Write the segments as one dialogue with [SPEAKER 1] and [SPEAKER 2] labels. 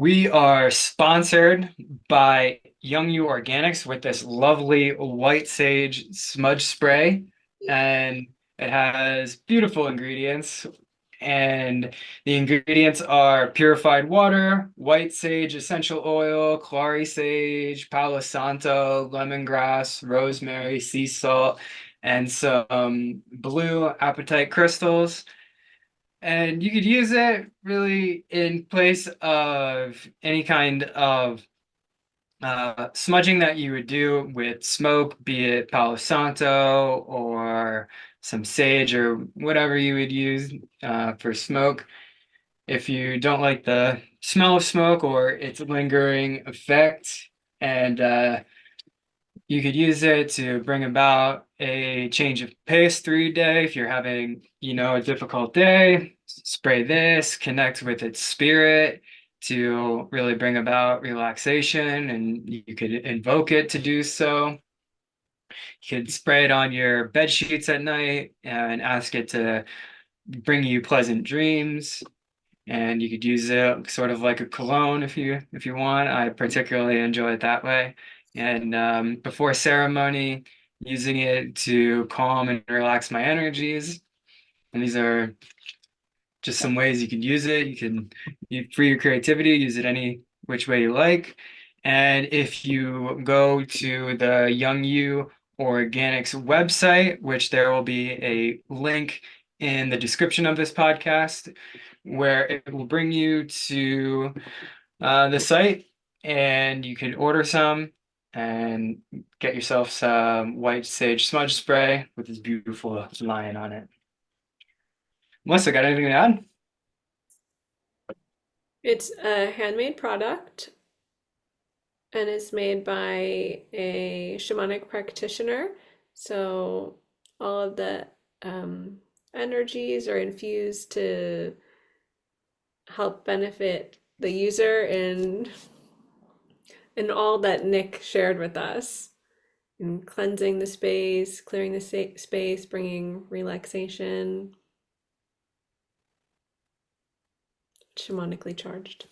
[SPEAKER 1] We are sponsored by Young You Organics with this lovely white sage smudge spray, and it has beautiful ingredients. And the ingredients are purified water, white sage essential oil, clary sage, palo santo, lemongrass, rosemary, sea salt, and some blue apatite crystals. And you could use it really in place of any kind of smudging that you would do with smoke, be it Palo Santo or some sage or whatever you would use for smoke. If you don't like the smell of smoke or its lingering effect, and you could use it to bring about a change of pace through your day. If you're having, a difficult day, spray this, connect with its spirit to really bring about relaxation, and you could invoke it to do so. You could spray it on your bed sheets at night and ask it to bring you pleasant dreams. And you could use it sort of like a cologne if you want. I particularly enjoy it that way. And before ceremony, using it to calm and relax my energies. And these are just some ways you can use it. You free your creativity, use it any which way you like. And if you go to the Young You Organics website, which there will be a link in the description of this podcast, where it will bring you to the site, and you can order some and get yourself some white sage smudge spray with this beautiful lion on it. Melissa, got anything to add?
[SPEAKER 2] It's a handmade product and it's made by a shamanic practitioner. So all of the um, energies are infused to help benefit the user and all that Nick shared with us in cleansing the space, clearing the space, bringing relaxation, shamanically charged.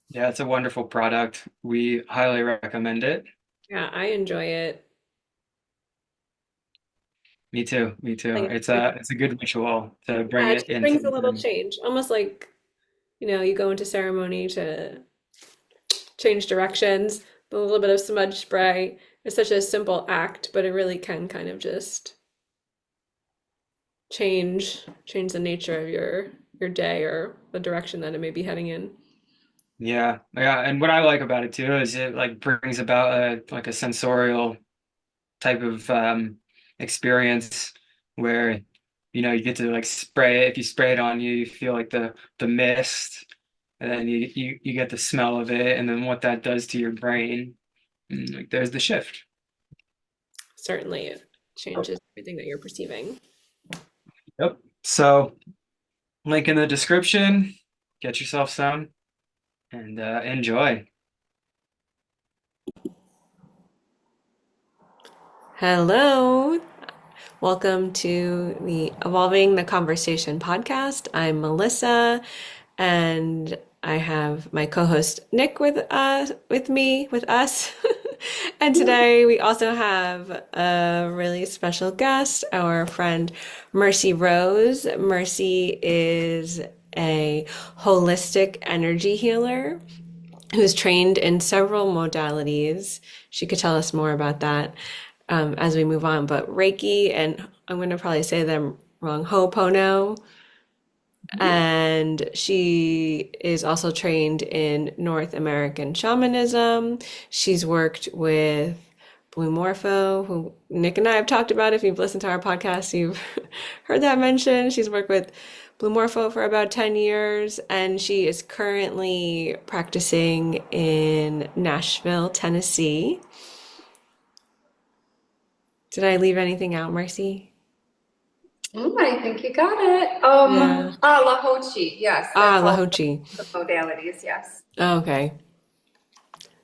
[SPEAKER 1] Yeah, it's a wonderful product. We highly recommend it.
[SPEAKER 2] Yeah, I enjoy it.
[SPEAKER 1] Me too. Me too.
[SPEAKER 2] Like,
[SPEAKER 1] It's a good ritual to bring
[SPEAKER 2] yeah, it
[SPEAKER 1] it
[SPEAKER 2] just
[SPEAKER 1] into
[SPEAKER 2] brings a
[SPEAKER 1] the
[SPEAKER 2] little
[SPEAKER 1] day.
[SPEAKER 2] change, almost like you go into ceremony to change directions. A little bit of smudge spray. It's such a simple act, but it really can kind of just change the nature of your day or the direction that it may be heading in.
[SPEAKER 1] Yeah, yeah. And what I like about it too is it like brings about a sensorial type of experience where you get to like spray it. If you spray it on you, you feel like the mist, and then you get the smell of it, and then what that does to your brain. Like there's the shift.
[SPEAKER 2] Certainly, it changes everything that you're perceiving.
[SPEAKER 1] Yep. So link in the description. Get yourself some and enjoy.
[SPEAKER 2] Hello. Welcome to the Evolving the Conversation podcast. I'm Melissa, and I have my co-host Nick with us. And today we also have a really special guest, our friend Mercy Rose. Mercy is a holistic energy healer who's trained in several modalities. She could tell us more about that as we move on. But Reiki, and I'm going to probably say them wrong, Ho'opono, and she is also trained in North American shamanism. She's worked with Blue Morpho, who Nick and I have talked about. If you've listened to our podcast, you've heard that mentioned. She's worked with Blue Morpho for about 10 years, and she is currently practicing in Nashville, Tennessee. Did I leave anything out, Marcy?
[SPEAKER 3] I think you got it.
[SPEAKER 2] Yeah.
[SPEAKER 3] Lahochi. Yes,
[SPEAKER 2] Ah,
[SPEAKER 3] that's all
[SPEAKER 2] Lahochi.
[SPEAKER 3] the modalities. Yes.
[SPEAKER 2] Okay.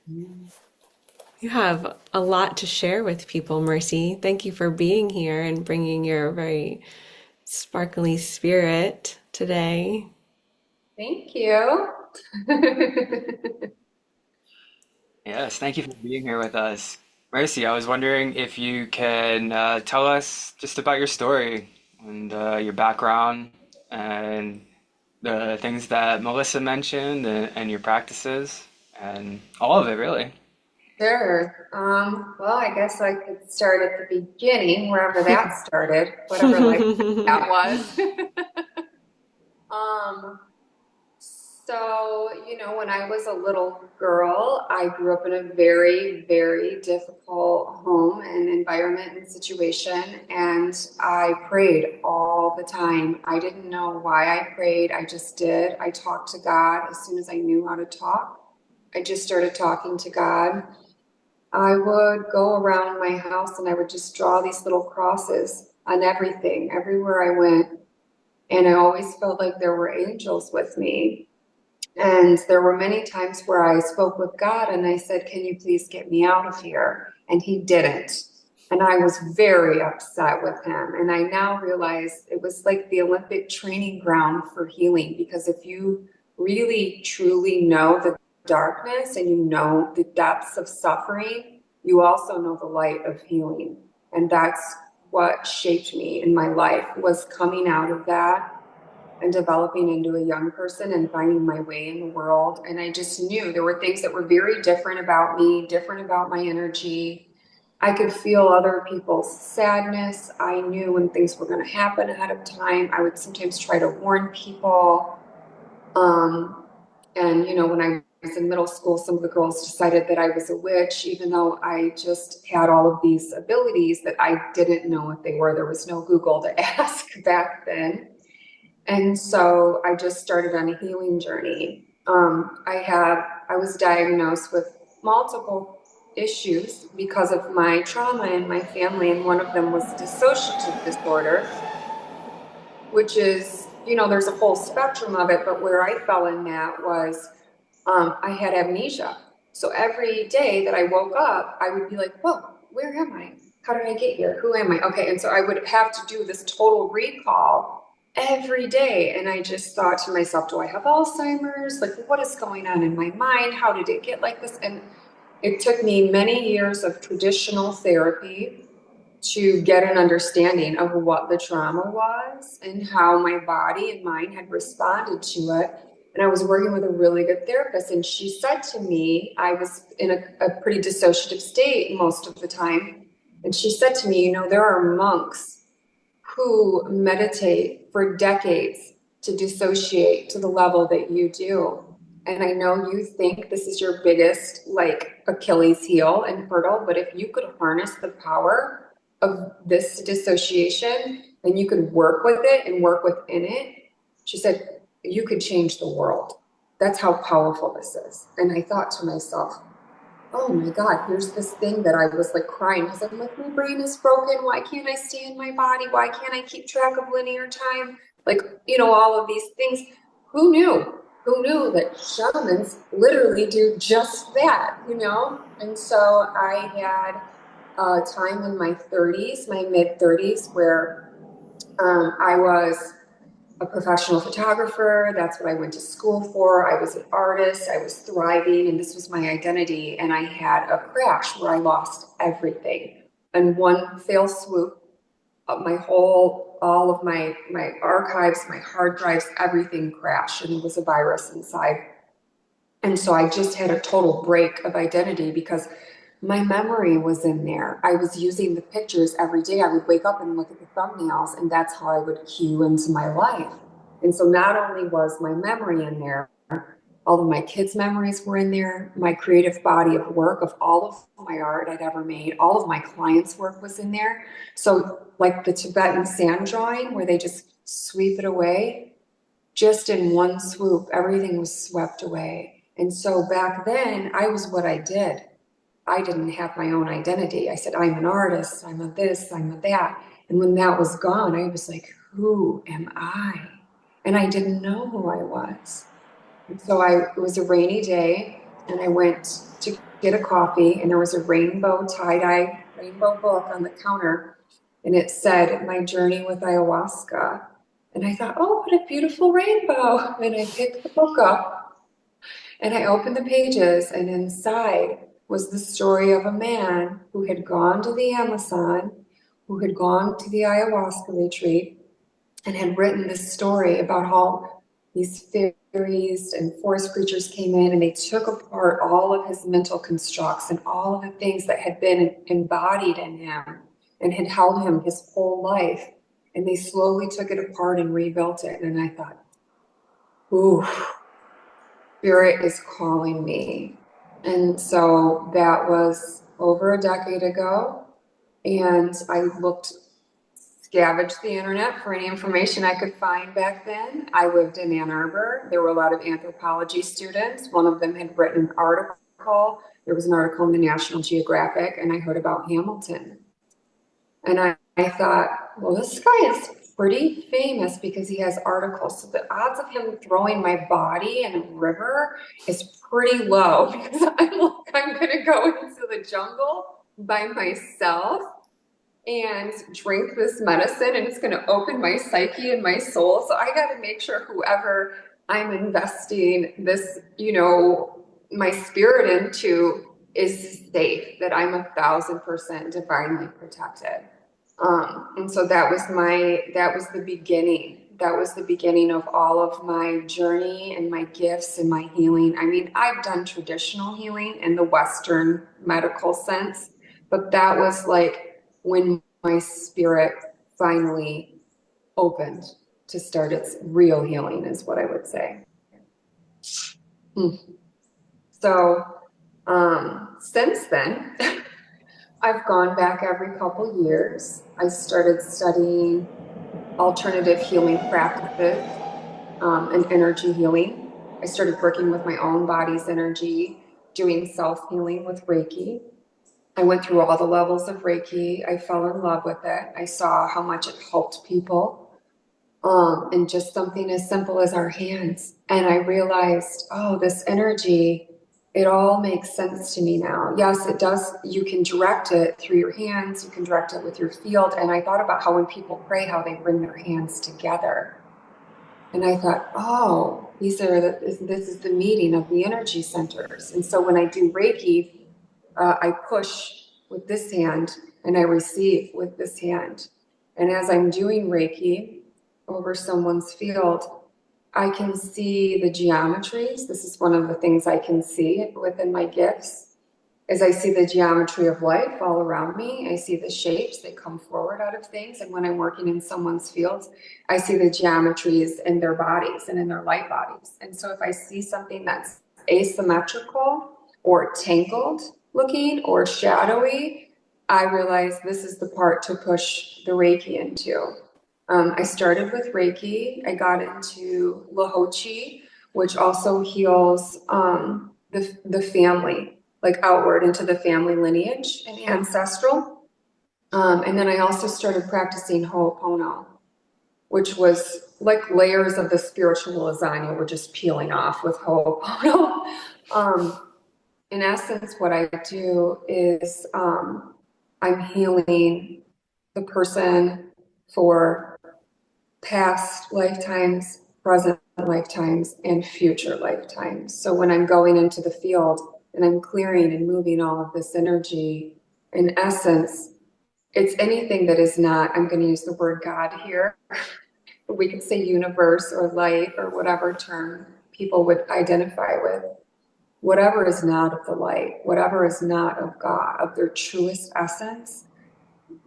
[SPEAKER 2] You have a lot to share with people, Mercy. Thank you for being here and bringing your very sparkly spirit today.
[SPEAKER 3] Thank you.
[SPEAKER 1] Yes, thank you for being here with us. Mercy, I was wondering if you can tell us just about your story and your background and the things that Melissa mentioned and your practices and all of it, really.
[SPEAKER 3] Sure. Well, I guess I could start at the beginning, wherever that started, whatever life that was. Um, when I was a little girl, I grew up in a very, very difficult home and environment and situation, and I prayed all the time. I didn't know why I prayed, I just did. I talked to God as soon as I knew how to talk. I just started talking to God. I would go around my house and I would just draw these little crosses on everything, everywhere I went. And I always felt like there were angels with me. And there were many times where I spoke with God and I said, "Can you please get me out of here?" And he didn't. And I was very upset with him. And I now realize it was like the Olympic training ground for healing, because if you really truly know the darkness and you know the depths of suffering, you also know the light of healing. And that's what shaped me in my life, was coming out of that and developing into a young person and finding my way in the world. And I just knew there were things that were very different about me, different about my energy. I could feel other people's sadness. I knew when things were going to happen ahead of time. I would sometimes try to warn people. When I was in middle school, some of the girls decided that I was a witch, even though I just had all of these abilities that I didn't know what they were. There was no Google to ask back then. And so I just started on a healing journey. I was diagnosed with multiple issues because of my trauma in my family, and one of them was dissociative disorder, which is, there's a whole spectrum of it, but where I fell in that was I had amnesia. So every day that I woke up, I would be like, whoa, where am I? How did I get here? Who am I? Okay. And so I would have to do this total recall every day. And I just thought to myself, do I have Alzheimer's? Like, what is going on in my mind? How did it get like this? And it took me many years of traditional therapy to get an understanding of what the trauma was and how my body and mind had responded to it. And I was working with a really good therapist, and she said to me, I was in a pretty dissociative state most of the time. And she said to me, there are monks who meditate for decades to dissociate to the level that you do. And I know you think this is your biggest, like, Achilles heel and hurdle, but if you could harness the power of this dissociation and you could work with it and work within it, she said, you could change the world. That's how powerful this is. And I thought to myself, oh my God, here's this thing that I was like crying because I'm like, my brain is broken. Why can't I stay in my body? Why can't I keep track of linear time? Like, all of these things. Who knew? Who knew that shamans literally do just that, And so I had a time in my 30s, my mid 30s, where I was a professional photographer. That's what I went to school for. I was an artist. I was thriving, and this was my identity. And I had a crash where I lost everything. And one fell swoop, all of my archives, my hard drives, everything crashed, and it was a virus inside. And so I just had a total break of identity because my memory was in there. I was using the pictures every day. I would wake up and look at the thumbnails, and that's how I would cue into my life. And so not only was my memory in there, all of my kids' memories were in there, my creative body of work of all of my art I'd ever made, all of my clients' work was in there. So like the Tibetan sand drawing where they just sweep it away, just in one swoop, everything was swept away. And so back then, I was what I did. I didn't have my own identity. I said, I'm an artist, I'm a this, I'm a that. And when that was gone, I was like, who am I? And I didn't know who I was. And so it was a rainy day, and I went to get a coffee, and there was a rainbow tie-dye rainbow book on the counter, and it said, My Journey with Ayahuasca. And I thought, oh, what a beautiful rainbow. And I picked the book up, And I opened the pages, and inside was the story of a man who had gone to the Amazon, who had gone to the ayahuasca retreat, and had written this story about how these fairies and forest creatures came in and they took apart all of his mental constructs and all of the things that had been embodied in him and had held him his whole life. And they slowly took it apart and rebuilt it. And I thought, ooh, Spirit is calling me. And so that was over a decade ago. And I scavenged the internet for any information I could find back then. I lived in Ann Arbor. There were a lot of anthropology students. One of them had written an article. There was an article in the National Geographic, and I heard about Hamilton. And I thought, well, this guy is pretty famous because he has articles. So the odds of him throwing my body in a river is pretty low because I'm going to go into the jungle by myself and drink this medicine, and it's going to open my psyche and my soul. So I got to make sure whoever I'm investing this, my spirit into is safe, that I'm 1,000% divinely protected. And so that was the beginning. That was the beginning of all of my journey and my gifts and my healing. I mean, I've done traditional healing in the Western medical sense, but that was like when my spirit finally opened to start its real healing, is what I would say. So, since then, I've gone back every couple years. I started studying alternative healing practices and energy healing. I started working with my own body's energy, doing self-healing with Reiki. I went through all the levels of Reiki. I fell in love with it. I saw how much it helped people. And just something as simple as our hands. And I realized, oh, this energy, it all makes sense to me now. Yes, it does. You can direct it through your hands. You can direct it with your field. And I thought about how when people pray, how they bring their hands together. And I thought, oh, this is the meeting of the energy centers. And so when I do Reiki, I push with this hand and I receive with this hand. And as I'm doing Reiki over someone's field, I can see the geometries. This is one of the things I can see within my gifts, is I see the geometry of life all around me. I see the shapes that come forward out of things. And when I'm working in someone's fields, I see the geometries in their bodies and in their light bodies. And so if I see something that's asymmetrical or tangled looking or shadowy, I realize this is the part to push the Reiki into. I started with Reiki. I got into Lahochi, which also heals the family, like outward into the family lineage and ancestral. And then I also started practicing Ho'oponopono, which was like layers of the spiritual lasagna were just peeling off with Ho'oponopono. In essence, what I do is I'm healing the person for past lifetimes, present lifetimes, and future lifetimes. So when I'm going into the field and I'm clearing and moving all of this energy, in essence, it's anything that is not, I'm going to use the word God here, but we could say universe or light or whatever term people would identify with. Whatever is not of the light, whatever is not of God, of their truest essence,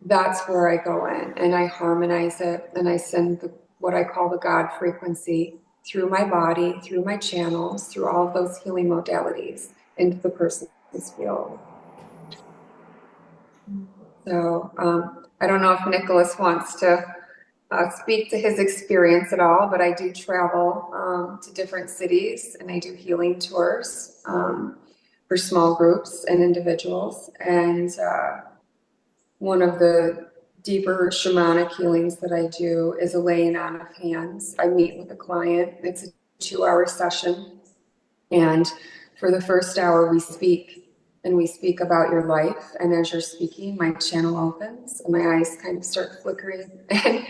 [SPEAKER 3] that's where I go in and I harmonize it and I send what I call the God frequency through my body, through my channels, through all of those healing modalities into the person's field. So I don't know if Nicholas wants to speak to his experience at all, but I do travel to different cities and I do healing tours for small groups and individuals. And one of the deeper shamanic healings that I do is a laying on of hands. I meet with a client. It's a 2-hour session. And for the first hour, we speak and we speak about your life. And as you're speaking, my channel opens and my eyes kind of start flickering. And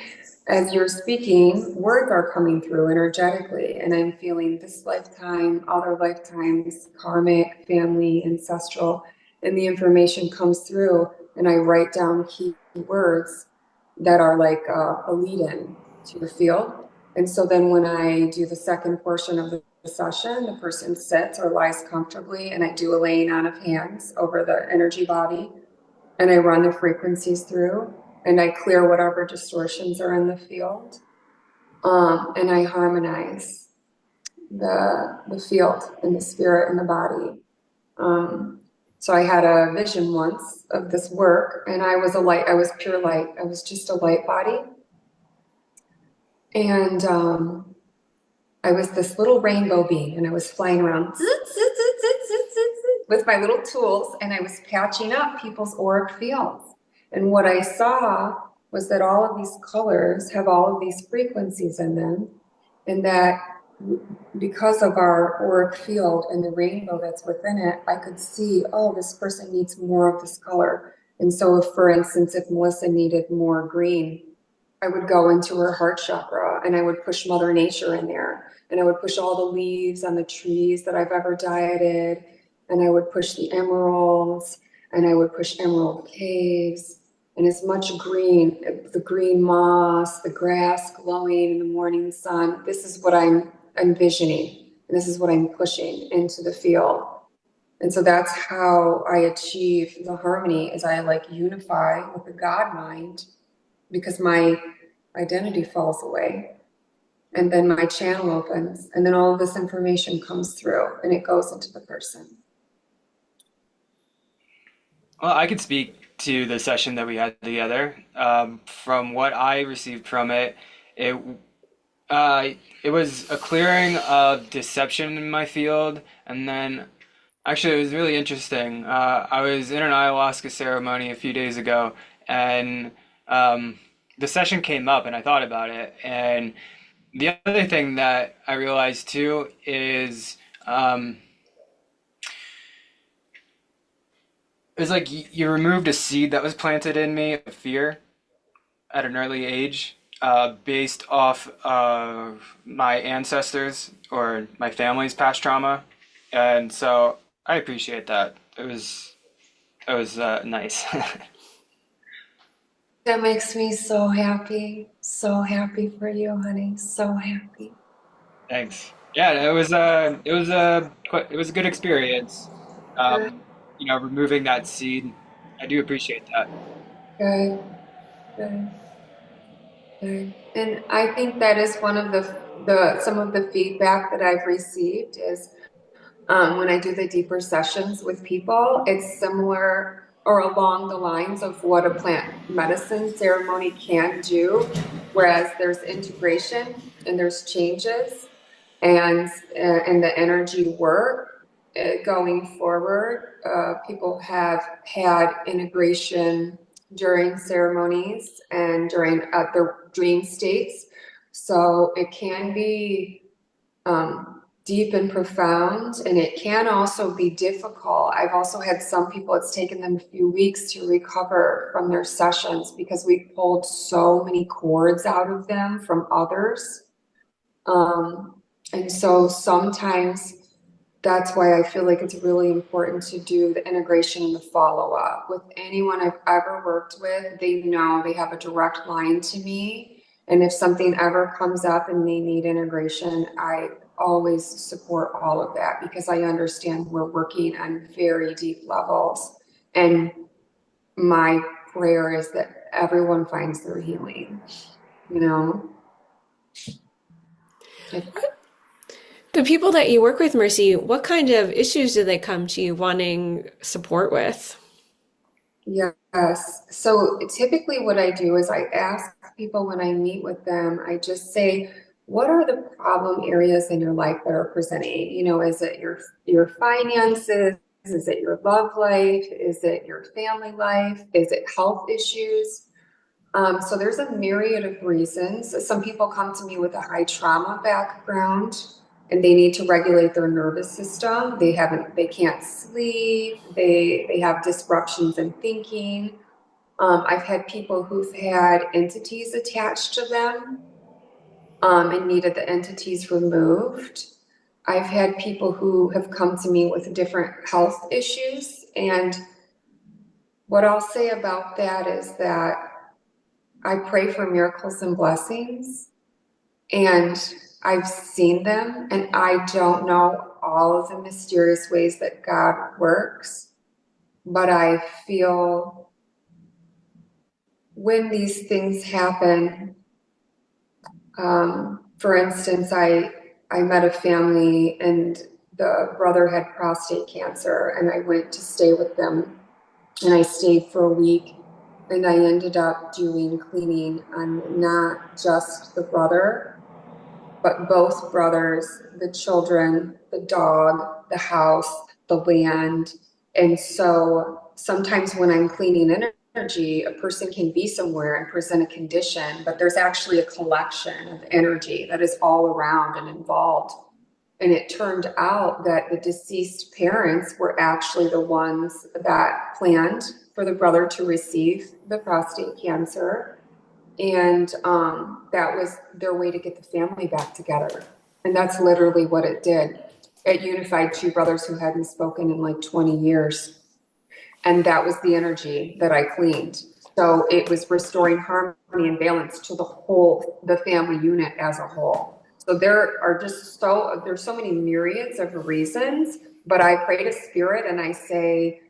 [SPEAKER 3] as you're speaking, words are coming through energetically, and I'm feeling this lifetime, other lifetimes, karmic, family, ancestral, and the information comes through, and I write down key words that are like a lead-in to the field. And so then when I do the second portion of the session, the person sits or lies comfortably, and I do a laying on of hands over the energy body, and I run the frequencies through, and I clear whatever distortions are in the field, and I harmonize the field and the spirit and the body. So I had a vision once of this work, and I was a light. I was pure light. I was just a light body, and I was this little rainbow being, and I was flying around with my little tools, and I was patching up people's auric fields. And what I saw was that all of these colors have all of these frequencies in them, and that because of our auric field and the rainbow that's within it, I could see, oh, this person needs more of this color. And so if, for instance, if Melissa needed more green, I would go into her heart chakra and I would push Mother Nature in there, and I would push all the leaves on the trees that I've ever dieted, and I would push the emeralds, and I would push emerald caves, and as much green, the green moss, the grass glowing in the morning sun. This is what I'm envisioning, and this is what I'm pushing into the field. And so that's how I achieve the harmony, is I like unify with the God mind, because my identity falls away, and then my channel opens, and then all of this information comes through and it goes into the person.
[SPEAKER 1] Well, I could speak to the session that we had together. From what I received from it, it uh, it was a clearing of deception in my field, and then actually it was really interesting. I was in an ayahuasca ceremony a few days ago, and the session came up, and I thought about it. And the other thing that I realized too is it was like you removed a seed that was planted in me of fear at an early age, based off of my ancestors or my family's past trauma, and so I appreciate that. It was nice.
[SPEAKER 3] That makes me so happy for you, honey, so happy.
[SPEAKER 1] Thanks. Yeah, it was a good experience.
[SPEAKER 3] Good,
[SPEAKER 1] Removing that seed, I do appreciate that.
[SPEAKER 3] good, good, good. And I think that is one of the some of the feedback that I've received is, when I do the deeper sessions with people, it's similar or along the lines of what a plant medicine ceremony can do, whereas there's integration and there's changes, and the energy work going forward. People have had integration during ceremonies and during their dream states, so it can be deep and profound, and it can also be difficult. I've also had some people, it's taken them a few weeks to recover from their sessions because we pulled so many cords out of them from others. And so sometimes that's why I feel like it's really important to do the integration and the follow-up. With anyone I've ever worked with, they know they have a direct line to me. And if something ever comes up and they need integration, I always support all of that, because I understand we're working on very deep levels. And my prayer is that everyone finds their healing, you know?
[SPEAKER 2] The people that you work with, Mercy, what kind of issues do they come to you wanting support with?
[SPEAKER 3] Yes. So typically what I do is I ask people when I meet with them, I just say, what are the problem areas in your life that are presenting? You know, is it your finances? Is it your love life? Is it your family life? Is it health issues? So there's a myriad of reasons. Some people come to me with a high trauma background, and they need to regulate their nervous system. They can't sleep. They have disruptions in thinking. I've had people who've had entities attached to them, and needed the entities removed. I've had people who have come to me with different health issues. And what I'll say about that is that I pray for miracles and blessings, and I've seen them, and I don't know all of the mysterious ways that God works, but I feel when these things happen, for instance, I met a family and the brother had prostate cancer, and I went to stay with them, and I stayed for a week, and I ended up doing cleaning on not just the brother, but both brothers, the children, the dog, the house, the land. And so sometimes when I'm cleaning energy, a person can be somewhere and present a condition, but there's actually a collection of energy that is all around and involved. And it turned out that the deceased parents were actually the ones that planned for the brother to receive the prostate cancer. And that was their way to get the family back together. And that's literally what it did. It unified two brothers who hadn't spoken in like 20 years. And that was the energy that I cleaned. So it was restoring harmony and balance to the family unit as a whole. So there's so many myriads of reasons, but I pray to spirit and I say,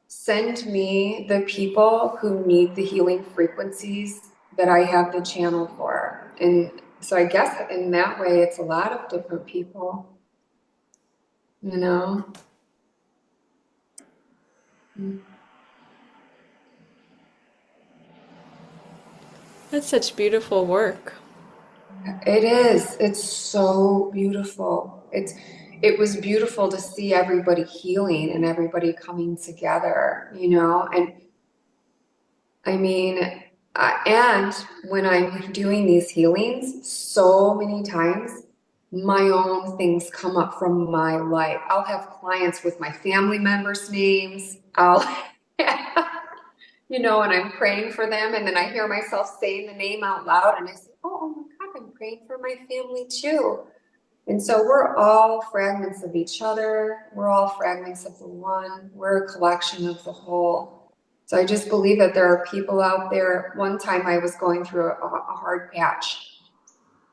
[SPEAKER 3] send me the people who need the healing frequencies that I have the channel for. And so I guess in that way, it's a lot of different people, you know?
[SPEAKER 2] That's such beautiful work.
[SPEAKER 3] It is. It's so beautiful. It was beautiful to see everybody healing and everybody coming together, you know? And I mean, and when I'm doing these healings, so many times my own things come up from my life. I'll have clients with my family members' names. You know, and I'm praying for them, and then I hear myself saying the name out loud, and I say, oh my God, I'm praying for my family too. And so we're all fragments of each other. We're all fragments of the one. We're a collection of the whole. So I just believe that there are people out there. One time I was going through a hard patch,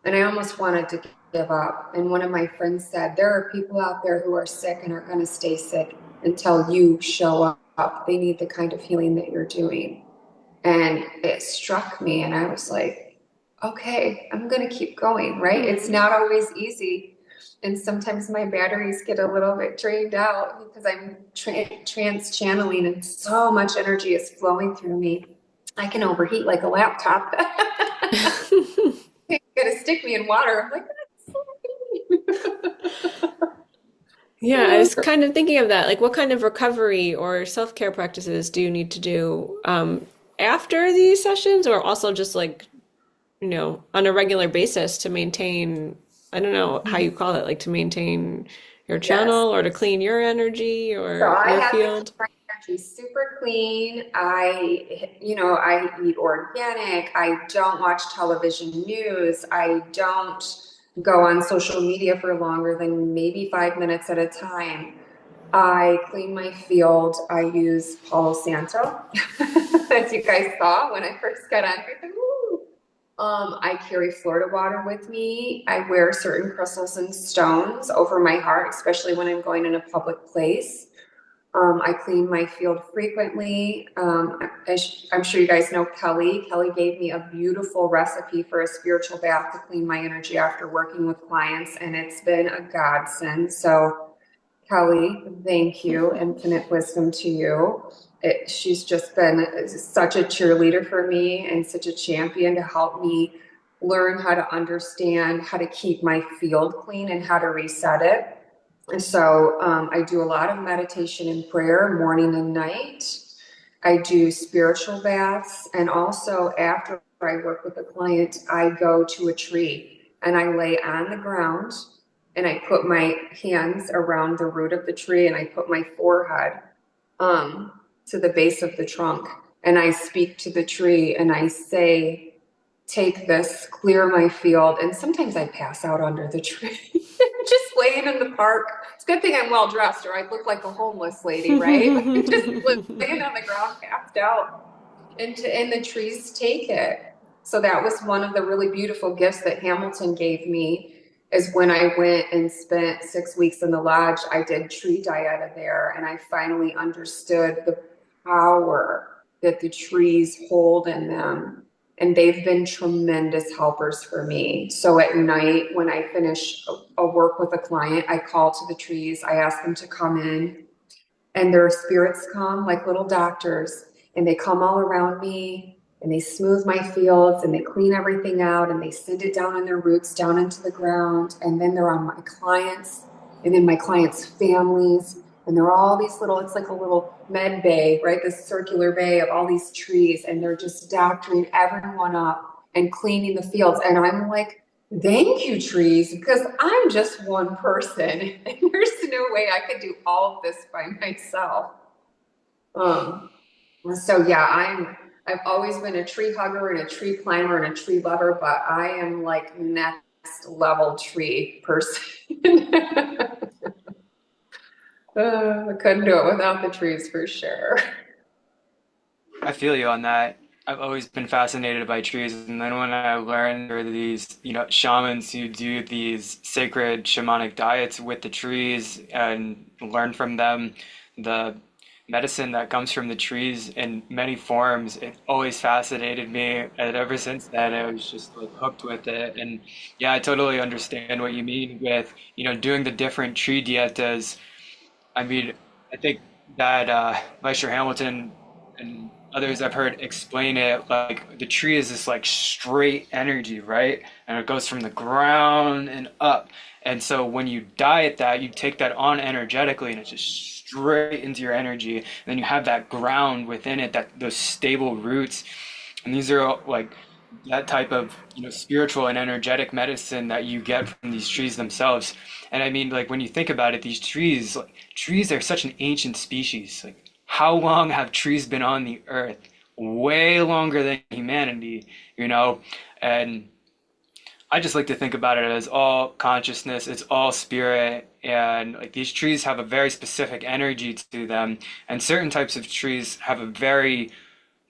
[SPEAKER 3] and I almost wanted to give up. And one of my friends said, there are people out there who are sick and are going to stay sick until you show up. They need the kind of healing that you're doing. And it struck me, and I was like, okay, I'm going to keep going, right? It's not always easy. And sometimes my batteries get a little bit drained out because I'm trans channeling and so much energy is flowing through me. I can overheat like a laptop. You're going to stick me in water. I'm like, that's so
[SPEAKER 2] Yeah, I was kind of thinking of that. Like, what kind of recovery or self-care practices do you need to do after these sessions, or also just like, on a regular basis to maintain, I don't know how you call it, like to maintain your
[SPEAKER 3] yes.
[SPEAKER 2] channel or to clean your energy
[SPEAKER 3] So
[SPEAKER 2] or
[SPEAKER 3] I
[SPEAKER 2] your
[SPEAKER 3] have to
[SPEAKER 2] field?
[SPEAKER 3] keep my energy super clean. I eat organic. I don't watch television news. I don't go on social media for longer than maybe 5 minutes at a time. I clean my field. I use Palo Santo, as you guys saw when I first got on here. Woo! I carry Florida water with me. I wear certain crystals and stones over my heart, especially when I'm going in a public place. I clean my field frequently. I'm sure you guys know Kelly. Kelly gave me a beautiful recipe for a spiritual bath to clean my energy after working with clients, and it's been a godsend. So Kelly, thank you. Infinite wisdom to you. She's just been such a cheerleader for me and such a champion to help me learn how to understand how to keep my field clean and how to reset it. And so I do a lot of meditation and prayer morning and night. I do spiritual baths. And also after I work with a client, I go to a tree and I lay on the ground and I put my hands around the root of the tree, and I put my forehead to the base of the trunk, and I speak to the tree, and I say, take this, clear my field. And sometimes I pass out under the tree, just laying in the park. It's a good thing I'm well dressed, or I'd look like a homeless lady, right? Just laying on the ground, passed out. And the trees take it. So that was one of the really beautiful gifts that Hamilton gave me, is when I went and spent 6 weeks in the lodge. I did tree dieta there, and I finally understood the power that the trees hold in them. And they've been tremendous helpers for me. So at night, when I finish a work with a client, I call to the trees. I ask them to come in, and their spirits come like little doctors, and they come all around me, and they smooth my fields, and they clean everything out, and they send it down in their roots down into the ground. And then they're on my clients, and then my clients' families, and they're all these little, it's like a little med bay, right? This circular bay of all these trees, and they're just doctoring everyone up and cleaning the fields. And I'm like, thank you, trees, because I'm just one person, and there's no way I could do all of this by myself. So yeah, I've always been a tree hugger and a tree climber and a tree lover, but I am like next level tree person. I couldn't do it without the trees for sure.
[SPEAKER 1] I feel you on that. I've always been fascinated by trees, and then when I learned there are these, shamans who do these sacred shamanic diets with the trees and learn from them the medicine that comes from the trees in many forms, it always fascinated me, and ever since then, I was just like hooked with it. And yeah, I totally understand what you mean with, doing the different tree dietas. I mean, I think that Leisure Hamilton and others I've heard explain it like the tree is this like straight energy, right? And it goes from the ground and up. And so when you diet that, you take that on energetically and it's just straight into your energy. And then you have that ground within it, that those stable roots. And these are all, like that type of spiritual and energetic medicine that you get from these trees themselves. And I mean, like when you think about it, these trees, like trees are such an ancient species. Like how long have trees been on the earth? Way longer than humanity, And I just like to think about it as all consciousness, it's all spirit, and like these trees have a very specific energy to them, and certain types of trees have a very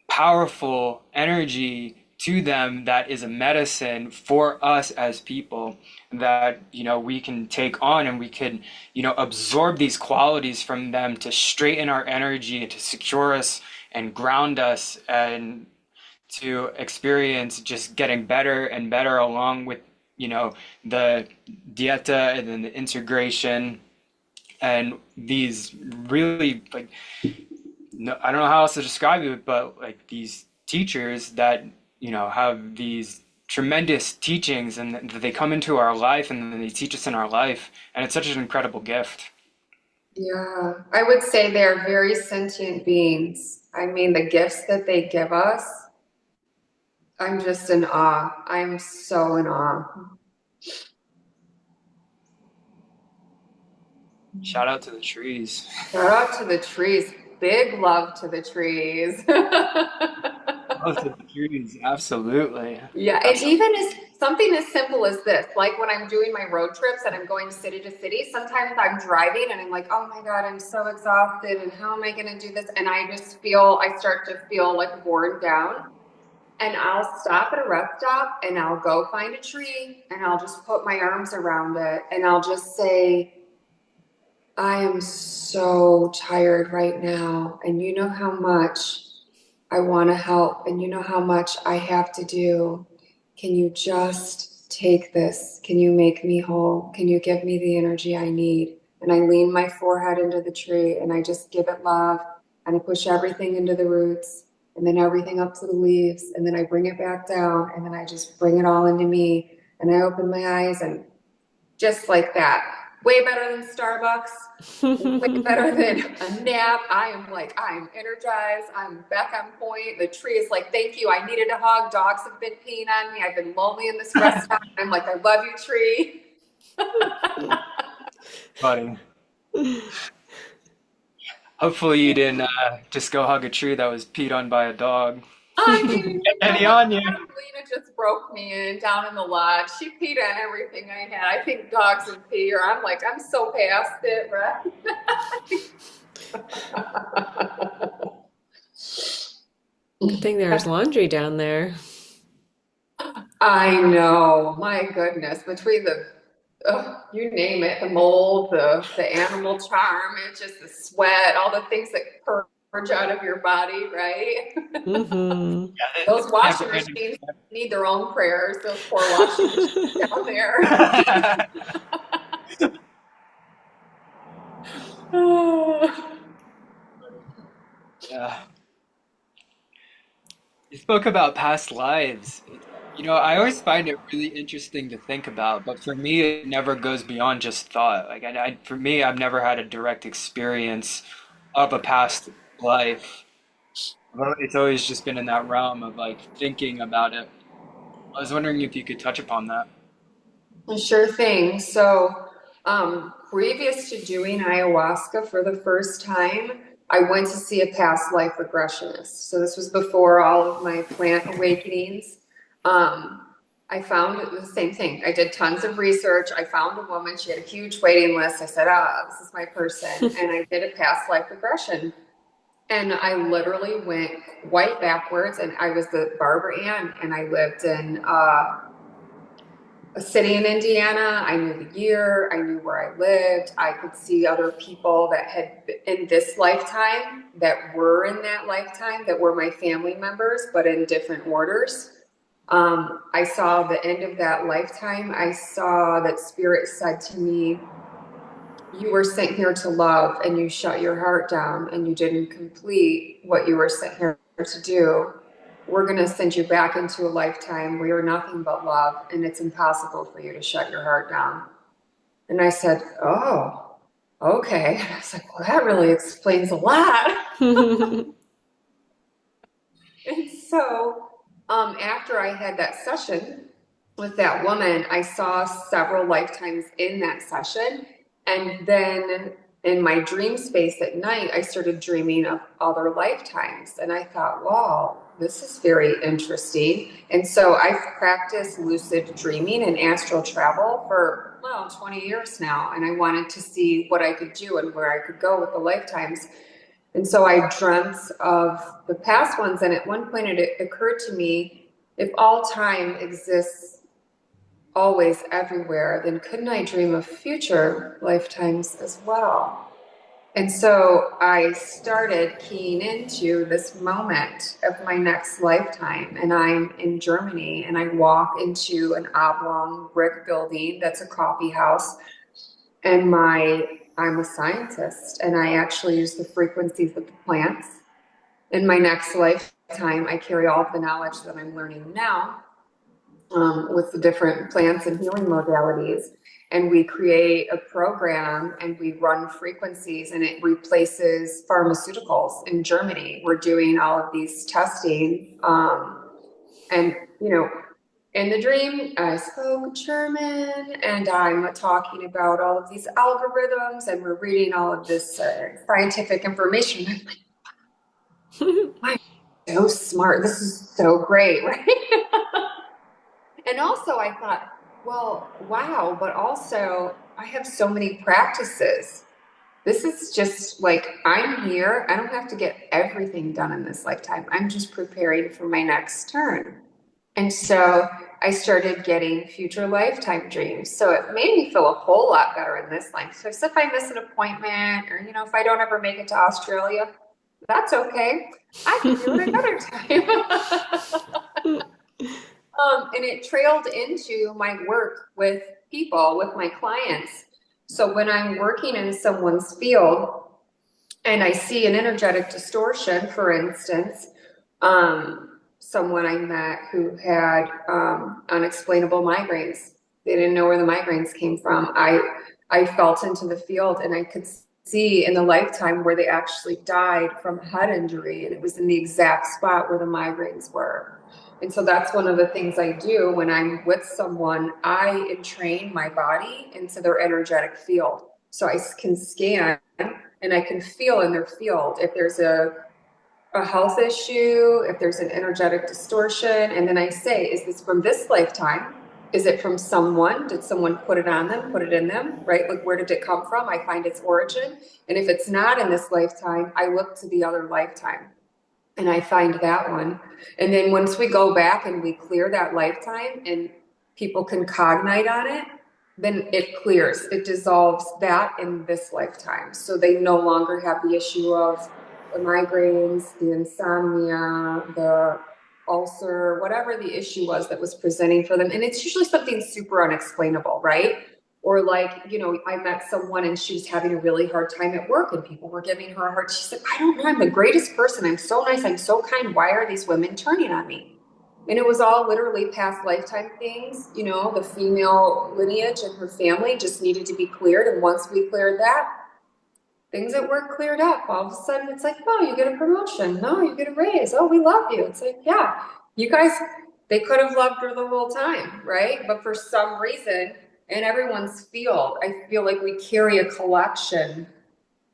[SPEAKER 1] powerful energy to them that is a medicine for us as people that we can take on, and we can absorb these qualities from them to straighten our energy and to secure us and ground us and to experience just getting better and better along with the dieta and then the integration and these really like no, I don't know how else to describe it, but like these teachers that, have these tremendous teachings and that they come into our life and then they teach us in our life. And it's such an incredible gift.
[SPEAKER 3] Yeah, I would say they're very sentient beings. I mean, the gifts that they give us, I'm just in awe. I'm so in awe.
[SPEAKER 1] Shout out to the trees.
[SPEAKER 3] Shout out to the trees. Big love to the trees.
[SPEAKER 1] Love to the trees. Absolutely.
[SPEAKER 3] Yeah, and
[SPEAKER 1] Absolutely.
[SPEAKER 3] even as something as simple as this, like when I'm doing my road trips and I'm going city to city, sometimes I'm driving and I'm like, oh my God, I'm so exhausted and how am I going to do this? And I start to feel like worn down. And I'll stop at a rest stop and I'll go find a tree and I'll just put my arms around it and I'll just say, I am so tired right now. And you know how much I want to help, and you know how much I have to do. Can you just take this? Can you make me whole? Can you give me the energy I need? And I lean my forehead into the tree and I just give it love, and I push everything into the roots and then everything up to the leaves, and then I bring it back down, and then I just bring it all into me, and I open my eyes, and just like that. Way better than Starbucks. Way better than a nap. I'm energized. I'm back on point. The tree is like, thank you. I needed a hug. Dogs have been peeing on me. I've been lonely in this rest stop. I'm like, I love you, tree.
[SPEAKER 1] Funny. Hopefully you didn't just go hug a tree that was peed on by a dog.
[SPEAKER 3] I mean,
[SPEAKER 1] Get any on you.
[SPEAKER 3] Lena just broke me in down in the lodge. She peed on everything I had. I think dogs and pee, or I'm like, I'm so past it, right?
[SPEAKER 2] Good thing there's laundry down there.
[SPEAKER 3] I know, my goodness, between the, you name it, the mold, the animal charm, it's just the sweat, all the things that purge out of your body, right?
[SPEAKER 2] Mm-hmm.
[SPEAKER 1] Yeah,
[SPEAKER 3] Those
[SPEAKER 1] it's
[SPEAKER 3] washing
[SPEAKER 1] never ending.
[SPEAKER 3] machines need their own prayers, those poor washing machines down there.
[SPEAKER 1] Yeah. You spoke about past lives. I always find it really interesting to think about, but for me, it never goes beyond just thought. Like, for me, I've never had a direct experience of a past life. It's always just been in that realm of like thinking about it. I was wondering if you could touch upon that.
[SPEAKER 3] Sure thing. So, previous to doing ayahuasca for the first time, I went to see a past life regressionist. So this was before all of my plant awakenings. I found the same thing. I did tons of research. I found a woman. She had a huge waiting list. I said, this is my person. And I did a past life regression. And I literally went quite backwards. And I was the Barbara Ann, and I lived in a city in Indiana. I knew the year, I knew where I lived. I could see other people that had in this lifetime that were in that lifetime that were my family members, but in different orders. I saw the end of that lifetime. I saw that spirit said to me, you were sent here to love, and you shut your heart down and you didn't complete what you were sent here to do. We're going to send you back into a lifetime where you're nothing but love, and it's impossible for you to shut your heart down. And I said, oh, okay. And I was like, well, that really explains a lot. And so after I had that session with that woman, I saw several lifetimes in that session. And then in my dream space at night, I started dreaming of other lifetimes. And I thought, wow, this is very interesting. And so I've practiced lucid dreaming and astral travel for, 20 years now. And I wanted to see what I could do and where I could go with the lifetimes. And so I dreamt of the past ones. And at one point it occurred to me, if all time exists always everywhere, then couldn't I dream of future lifetimes as well? And so I started keying into this moment of my next lifetime. And I'm in Germany, and I walk into an oblong brick building that's a coffee house. And I'm a scientist, and I actually use the frequencies of the plants. In my next lifetime, I carry all of the knowledge that I'm learning now with the different plants and healing modalities. And we create a program and we run frequencies, and it replaces pharmaceuticals in Germany. We're doing all of these testing. And, in the dream, I spoke German, and I'm talking about all of these algorithms, and we're reading all of this scientific information. I'm so smart. This is so great, right? And also I thought, well, wow, but also I have so many practices. This is just like, I'm here. I don't have to get everything done in this lifetime. I'm just preparing for my next turn. And so I started getting future lifetime dreams. So it made me feel a whole lot better in this life. So if I miss an appointment, or, if I don't ever make it to Australia, that's okay. I can do it another time. And it trailed into my work with people, with my clients. So when I'm working in someone's field and I see an energetic distortion, for instance, someone I met who had unexplainable migraines. They didn't know where the migraines came from. I felt into the field, and I could see in the lifetime where they actually died from head injury, and it was in the exact spot where the migraines were. And so that's one of the things I do when I'm with someone. I entrain my body into their energetic field. So I can scan and I can feel in their field if there's a health issue, if there's an energetic distortion. And then I say, is this from this lifetime? Is it from someone? Did someone put it on them, put it in them, right? Like, where did it come from? I find its origin. And if it's not in this lifetime, I look to the other lifetime and I find that one. And then once we go back and we clear that lifetime and people can cognite on it, then it clears, it dissolves that in this lifetime. So they no longer have the issue of the migraines, the insomnia, the ulcer, whatever the issue was that was presenting for them. And it's usually something super unexplainable, right? Or like, I met someone and she was having a really hard time at work and people were giving her a hard. She said, I don't know, I'm the greatest person. I'm so nice. I'm so kind. Why are these women turning on me? And it was all literally past lifetime things. The female lineage and her family just needed to be cleared. And once we cleared that, things at work cleared up. All of a sudden it's like, no, you get a promotion. No, you get a raise. Oh, we love you. It's like, yeah, you guys, they could have loved her the whole time, right? But for some reason, in everyone's field, I feel like we carry a collection.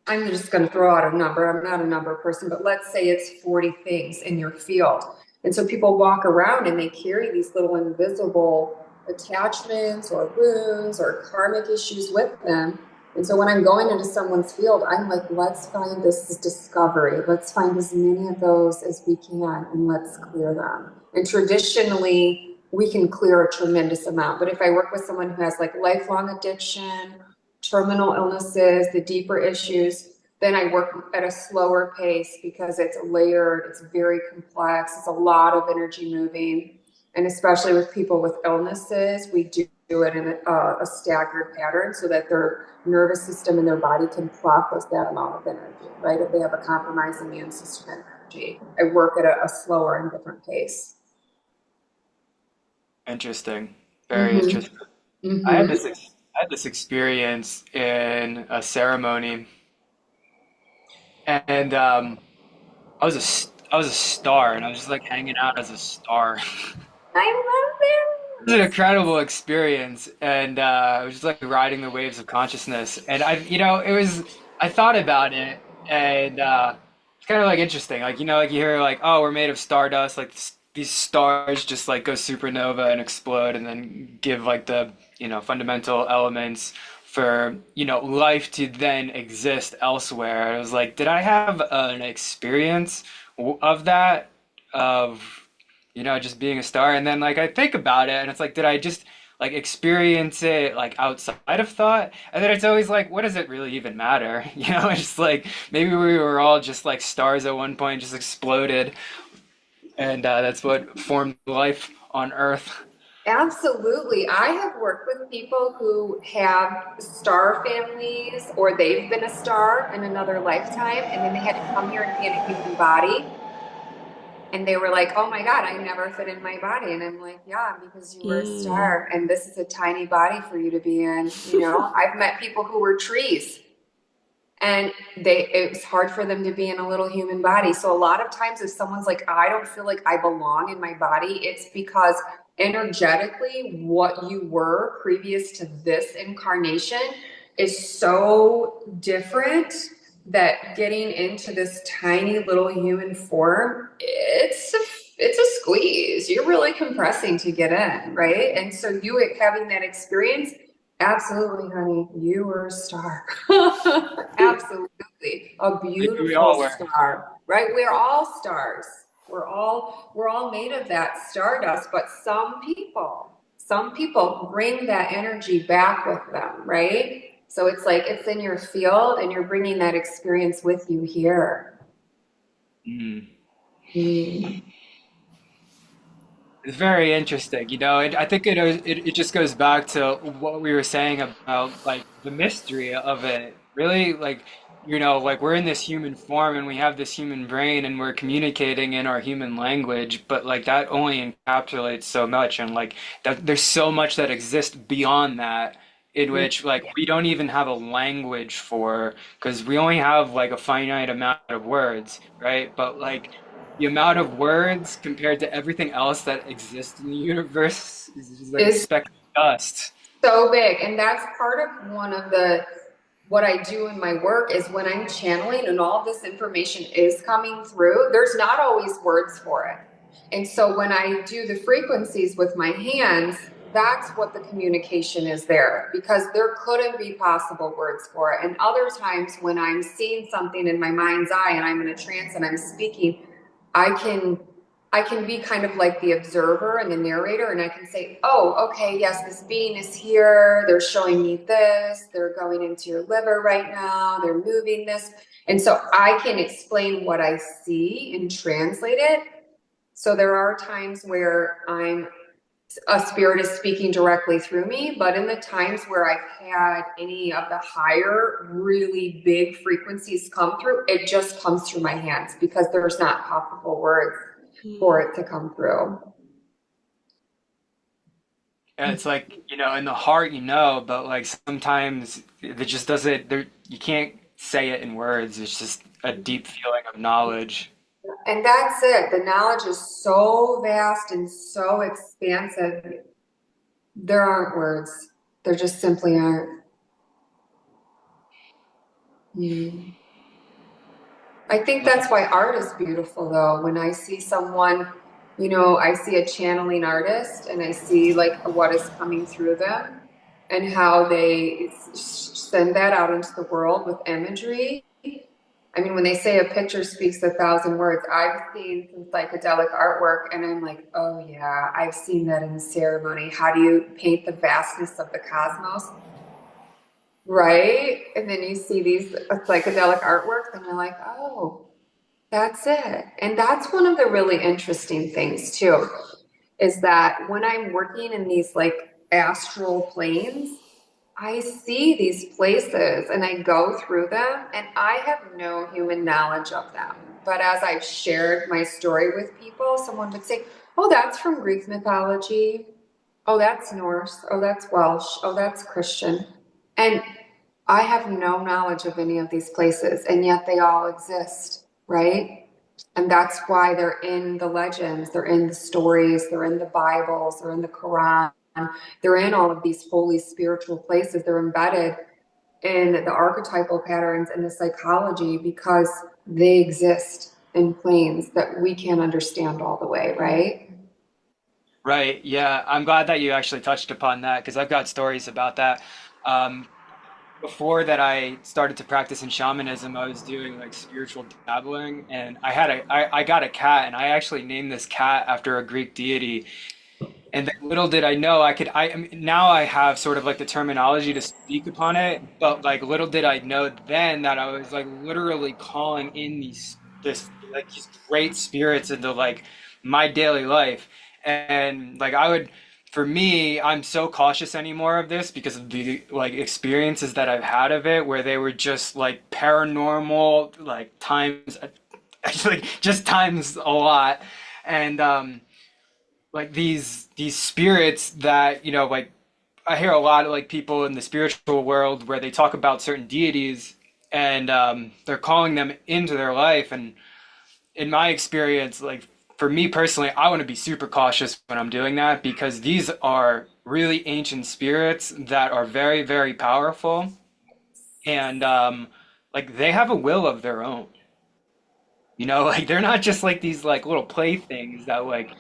[SPEAKER 3] I'm just going to throw out a number. I'm not a number person, but let's say it's 40 things in your field. And so people walk around and they carry these little invisible attachments or wounds or karmic issues with them. And so when I'm going into someone's field, I'm like, let's find this discovery. Let's find as many of those as we can and let's clear them. And traditionally, we can clear a tremendous amount. But if I work with someone who has like lifelong addiction, terminal illnesses, the deeper issues, then I work at a slower pace because it's layered, it's very complex, it's a lot of energy moving. And especially with people with illnesses, we do it in a staggered pattern so that their nervous system and their body can process that amount of energy, right? If they have a compromised immune system energy, I work at a slower and different pace.
[SPEAKER 1] Interesting. Very
[SPEAKER 3] Mm-hmm.
[SPEAKER 1] interesting.
[SPEAKER 3] Mm-hmm.
[SPEAKER 1] I had this experience in a ceremony, and I was a star, and I was just like hanging out as a star.
[SPEAKER 3] I
[SPEAKER 1] It was an incredible experience, and I was just like riding the waves of consciousness. And I thought about it, and it's kind of like interesting. Like, like you hear like, oh, we're made of stardust. Like these stars just like go supernova and explode, and then give like the fundamental elements for life to then exist elsewhere. And I was like, did I have an experience of that? Of just being a star. And then like I think about it and it's like, did I just like experience it like outside of thought? And then it's always like, what does it really even matter? It's just like maybe we were all just like stars at one point, just exploded, and that's what formed life on Earth.
[SPEAKER 3] Absolutely. I have worked with people who have star families or they've been a star in another lifetime and then they had to come here and be in a human body. And they were like, oh my God, I never fit in my body. And I'm like, yeah, because you were a
[SPEAKER 2] Mm.
[SPEAKER 3] star and this is a tiny body for you to be in. I've met people who were trees and it was hard for them to be in a little human body. So a lot of times if someone's like, I don't feel like I belong in my body, it's because energetically what you were previous to this incarnation is so different that getting into this tiny little human form, it's a squeeze. You're really compressing to get in, right? And so you having that experience, absolutely, honey, you were a star. Absolutely. A
[SPEAKER 1] Maybe we
[SPEAKER 3] beautiful
[SPEAKER 1] all were.
[SPEAKER 3] star, right? We're all stars. We're all made of that stardust, but some people bring that energy back with them, right? So it's like it's in your field and you're bringing that experience with you here.
[SPEAKER 1] Mm.
[SPEAKER 3] Mm.
[SPEAKER 1] It's very interesting, I think it just goes back to what we were saying about like the mystery of it. Really, like like we're in this human form and we have this human brain and we're communicating in our human language, but like that only encapsulates so much, and like that there's so much that exists beyond that in which like we don't even have a language for, because we only have like a finite amount of words, right? But like the amount of words compared to everything else that exists in the universe is just like a
[SPEAKER 3] Is
[SPEAKER 1] speck of dust.
[SPEAKER 3] so big. And that's part of one of the what I do in my work is when I'm channeling and all this information is coming through, there's not always words for it. And so when I do the frequencies with my hands, that's what the communication is there because there couldn't be possible words for it. And other times when I'm seeing something in my mind's eye and I'm in a trance and I'm speaking, I can I can be kind of like the observer and the narrator, and I can say, oh, okay, yes, this being is here. They're showing me this. They're going into your liver right now. They're moving this. And so I can explain what I see and translate it. So there are times where a spirit is speaking directly through me, but in the times where I've had any of the higher, really big frequencies come through, it just comes through my hands because there's not possible words for it to come through.
[SPEAKER 1] And it's like, in the heart, but like sometimes it just doesn't, there, you can't say it in words. It's just a deep feeling of knowledge.
[SPEAKER 3] And that's it. The knowledge is so vast and so expansive. There aren't words. There just simply aren't. Mm. I think that's why art is beautiful, though. When I see someone, I see a channeling artist and I see like what is coming through them and how they send that out into the world with imagery. I mean, when they say a picture speaks 1,000 words, I've seen some psychedelic artwork and I'm like, oh yeah, I've seen that in a ceremony. How do you paint the vastness of the cosmos? Right? And then you see these psychedelic artworks and you're like, oh, that's it. And that's one of the really interesting things too, is that when I'm working in these like astral planes, I see these places and I go through them and I have no human knowledge of them. But as I've shared my story with people, someone would say, oh, that's from Greek mythology. Oh, that's Norse. Oh, that's Welsh. Oh, that's Christian. And I have no knowledge of any of these places, and yet they all exist, right? And that's why they're in the legends, they're in the stories, they're in the Bibles, they're in the Quran, they're in all of these holy spiritual places. They're embedded in the archetypal patterns and the psychology because they exist in planes that we can't understand all the way, right?
[SPEAKER 1] Right. Yeah. I'm glad that you actually touched upon that because I've got stories about that. Um, Before that I started to practice in shamanism, I was doing like spiritual dabbling and I got a cat and I actually named this cat after a Greek deity. And then little did I know I mean, now I have sort of like the terminology to speak upon it, but like little did I know then that I was like literally calling in these great spirits into like my daily life. And like for me, I'm so cautious anymore of this because of the like experiences that I've had of it where they were just like paranormal, like times actually just times a lot. And like these spirits that like I hear a lot of like people in the spiritual world where they talk about certain deities and they're calling them into their life. And in my experience, like for me personally, I want to be super cautious when I'm doing that because these are really ancient spirits that are very, very powerful, and like they have a will of their own. Like they're not just like these like little playthings that like,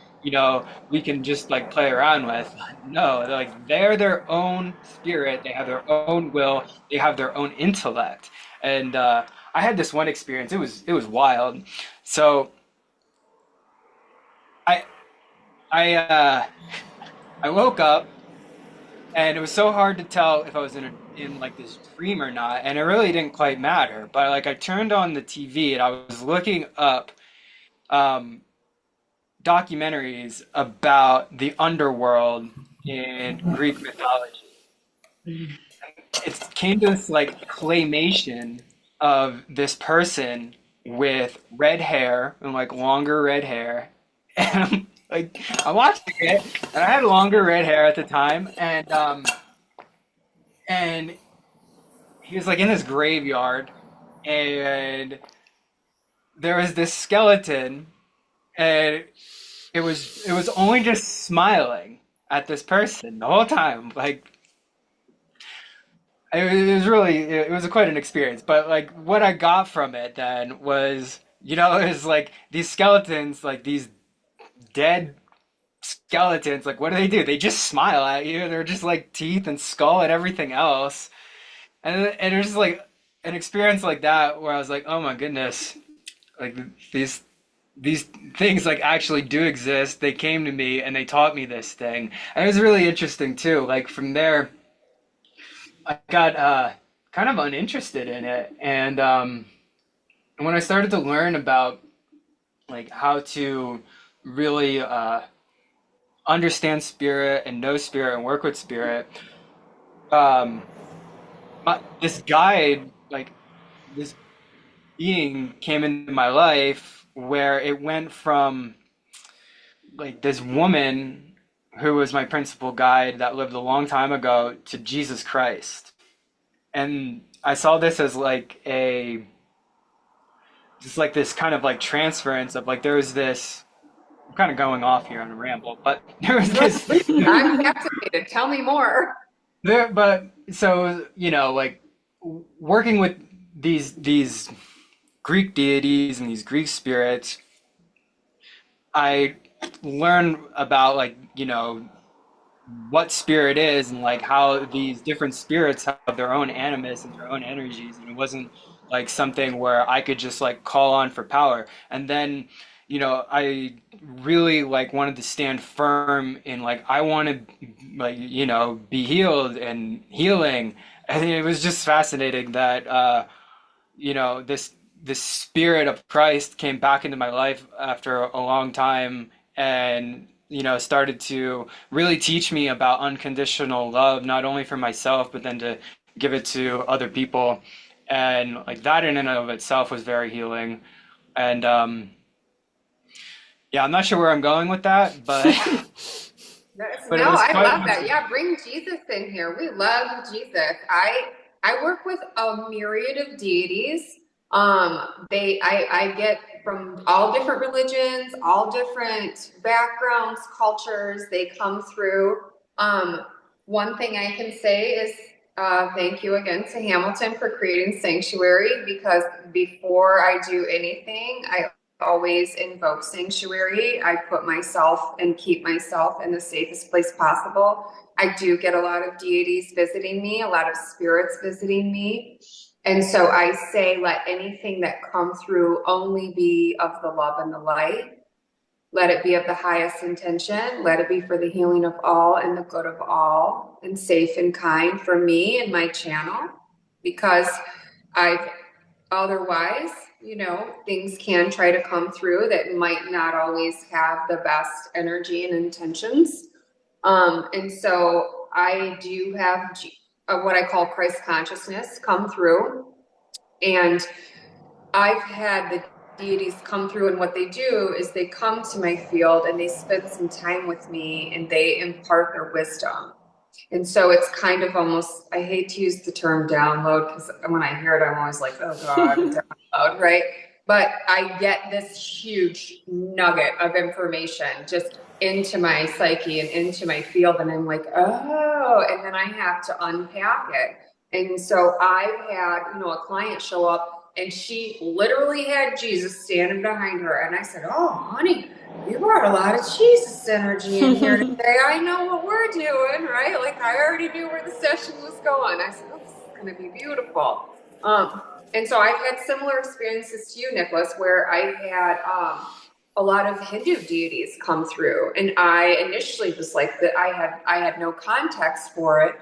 [SPEAKER 1] we can just like play around with. No, they're their own spirit, they have their own will, they have their own intellect. And I had this one experience. It was wild. So I I I woke up and it was so hard to tell if I was in like this dream or not, and it really didn't quite matter. But like I turned on the TV and I was looking up um documentaries about the underworld in Greek mythology. It came to this like claymation of this person with red hair and like longer red hair. And I'm watching it, and I had longer red hair at the time, and he was like in this graveyard, and there was this skeleton, And it was only just smiling at this person the whole time. Like it was really it was quite an experience. But like what I got from it then was, it was like these skeletons, like these dead skeletons, like what do? They just smile at you. They're just like teeth and skull and everything else. And it was just like an experience like that where I was like, oh my goodness, like these things like actually do exist. They came to me and they taught me this thing. And it was really interesting too. Like from there, I got kind of uninterested in it. And when I started to learn about like how to really understand spirit and know spirit and work with spirit, um, this guide, like this being came into my life where it went from like this woman who was my principal guide that lived a long time ago to Jesus Christ. And I saw this as like just like this kind of like transference of like there was this, I'm kind of going off here on a ramble, but there was this
[SPEAKER 3] I'm fascinated. Tell me more.
[SPEAKER 1] there, but so, like working with these Greek deities and these Greek spirits, I learned about like, what spirit is and like how these different spirits have their own animus and their own energies, and it wasn't like something where I could just like call on for power. And then I really like wanted to stand firm in like I want to like be healed and healing. And it was just fascinating that this spirit of Christ came back into my life after a long time, and started to really teach me about unconditional love, not only for myself but then to give it to other people. And like that in and of itself was very healing. And yeah, I'm not sure where I'm going with that, but but
[SPEAKER 3] No,
[SPEAKER 1] it was
[SPEAKER 3] I
[SPEAKER 1] quite
[SPEAKER 3] love that.
[SPEAKER 1] interesting.
[SPEAKER 3] Yeah, bring Jesus in here. We love Jesus. I work with a myriad of deities. I get from all different religions, all different backgrounds, cultures. They come through. Um, One thing I can say is thank you again to Hamilton for creating Sanctuary, because before I do anything, I always invoke sanctuary. I put myself and keep myself in the safest place possible. I do get a lot of deities visiting me, a lot of spirits visiting me. And so I say, let anything that come through only be of the love and the light. Let it be of the highest intention. Let it be for the healing of all and the good of all, and safe and kind for me and my channel. Because I've otherwise, things can try to come through that might not always have the best energy and intentions. And so I do have what I call Christ consciousness come through. And I've had the deities come through, and what they do is they come to my field and they spend some time with me and they impart their wisdom. And so it's kind of almost, I hate to use the term download because when I hear it, I'm always like, oh God, a download, right? But I get this huge nugget of information just into my psyche and into my field. And I'm like, oh, and then I have to unpack it. And so I've had, a client show up and she literally had Jesus standing behind her. And I said, oh, honey, you brought a lot of Jesus energy in here today. I know what we're doing, right? Like I already knew where the session was going. I said, oh, this is going to be beautiful. And so I've had similar experiences to you, Nicholas, where I've had a lot of Hindu deities come through, and I initially was like that. I had no context for it.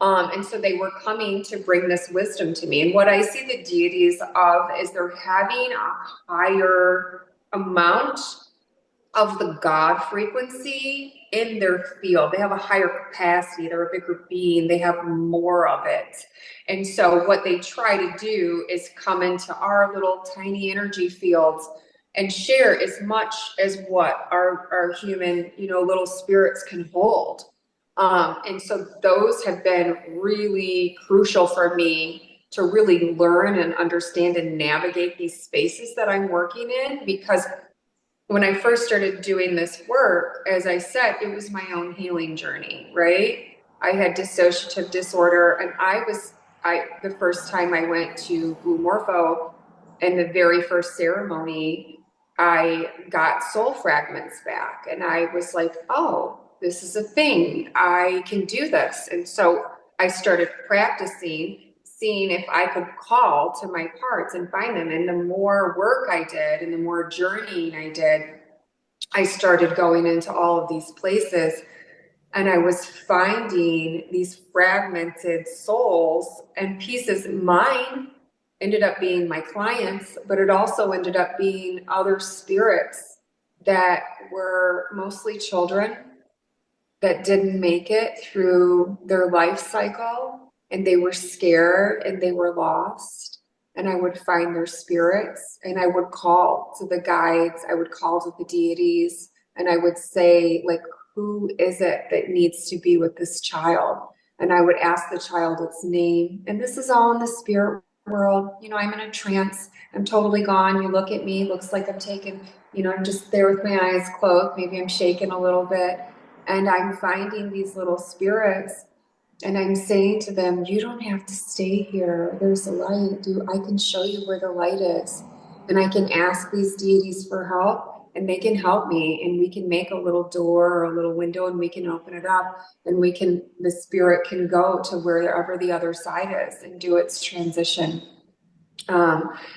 [SPEAKER 3] And so they were coming to bring this wisdom to me. And what I see the deities of is they're having a higher amount of the God frequency in their field. They have a higher capacity, they're a bigger being, they have more of it. And so what they try to do is come into our little tiny energy fields and share as much as what our human, little spirits can hold. And so those have been really crucial for me to really learn and understand and navigate these spaces that I'm working in, because when I first started doing this work, as I said, it was my own healing journey, right? I had dissociative disorder, and the first time I went to Blue Morpho, in the very first ceremony, I got soul fragments back, and I was like, oh, this is a thing. I can do this. And so I started practicing, seeing if I could call to my parts and find them. And the more work I did and the more journeying I did, I started going into all of these places, and I was finding these fragmented souls and pieces. Mine ended up being my clients, but it also ended up being other spirits that were mostly children that didn't make it through their life cycle, and they were scared and they were lost. And I would find their spirits, and I would call to the guides, I would call to the deities, and I would say, like, who is it that needs to be with this child? And I would ask the child its name. And this is all in the spirit world. I'm in a trance. I'm totally gone. You look at me, looks like I'm taken, I'm just there with my eyes closed. Maybe I'm shaking a little bit. And I'm finding these little spirits, and I'm saying to them, you don't have to stay here. There's a light. I can show you where the light is. And I can ask these deities for help, and they can help me. And we can make a little door or a little window, and we can open it up, and the spirit can go to wherever the other side is and do its transition.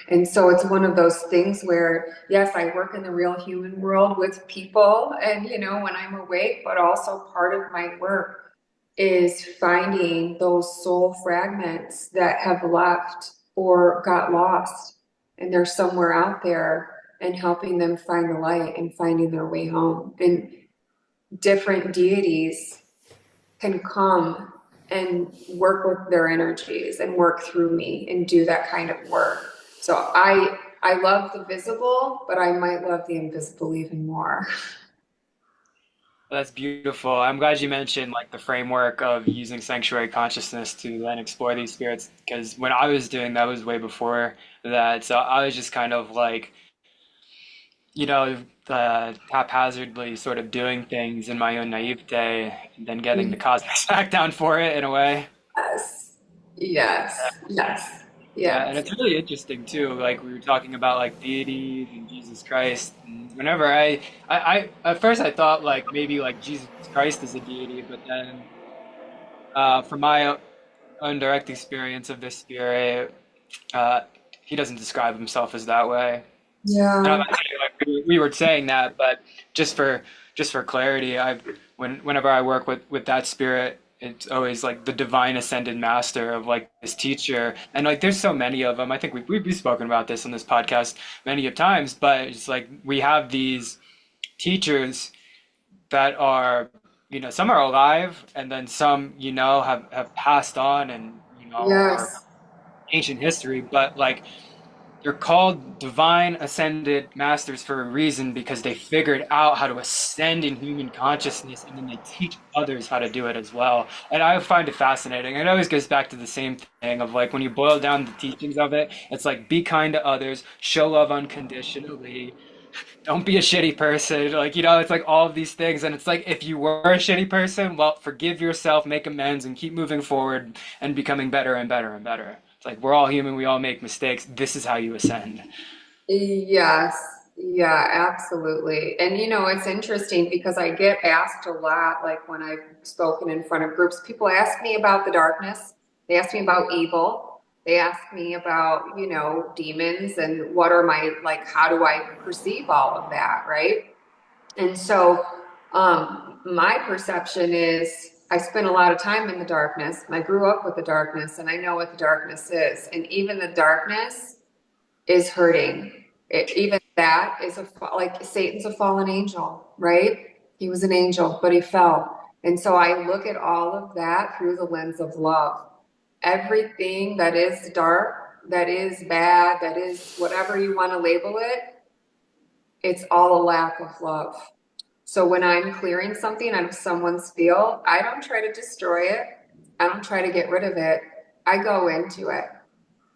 [SPEAKER 3] And so it's one of those things where, yes, I work in the real human world with people, and, when I'm awake, but also part of my work is finding those soul fragments that have left or got lost, and they're somewhere out there, and helping them find the light and finding their way home. And different deities can come and work with their energies and work through me and do that kind of work. So I love the visible, but I might love the invisible even more.
[SPEAKER 1] That's beautiful. I'm glad you mentioned like the framework of using sanctuary consciousness to then explore these spirits, because when I was doing that was way before that. So I was just kind of like, haphazardly sort of doing things in my own naivete and then getting the cosmic smackdown for it in a way.
[SPEAKER 3] Yes. Yes. Yes.
[SPEAKER 1] Yeah, and
[SPEAKER 3] Yes.
[SPEAKER 1] it's really interesting too. Like we were talking about like deities and Jesus Christ. And whenever I at first I thought like maybe like Jesus Christ is a deity, but then from my own direct experience of this spirit, uh, he doesn't describe himself as that way. And I'm
[SPEAKER 3] Yeah.
[SPEAKER 1] not saying like we were saying that, but just for just for clarity, whenever I work with that spirit, it's always like the divine ascended master of like this teacher, and like there's so many of them. I think we've spoken about this on this podcast many of times, but it's like we have these teachers that are some are alive, and then some have passed on and are
[SPEAKER 3] Yes.
[SPEAKER 1] ancient history, but like they're called divine ascended masters for a reason because they figured out how to ascend in human consciousness, and then they teach others how to do it as well. And I find it fascinating. It always goes back to the same thing of like when you boil down the teachings of it, it's like be kind to others, show love unconditionally, don't be a shitty person. Like, it's like all of these things. And it's like if you were a shitty person, well, forgive yourself, make amends, and keep moving forward and becoming better and better and better. It's like we're all human, we all make mistakes. This is how you ascend.
[SPEAKER 3] Yes. Yeah, absolutely. And it's interesting because I get asked a lot, like when I've spoken in front of groups, people ask me about the darkness. They ask me about evil. They ask me about, demons, and what are like, how do I perceive all of that, right? And so my perception is I spent a lot of time in the darkness. I grew up with the darkness, and I know what the darkness is. And even the darkness is hurting. Even that is like Satan's a fallen angel, right? He was an angel, but he fell. And so I look at all of that through the lens of love. Everything that is dark, that is bad, that is whatever you want to label it, it's all a lack of love. So when I'm clearing something out of someone's field, I don't try to destroy it. I don't try to get rid of it. I go into it,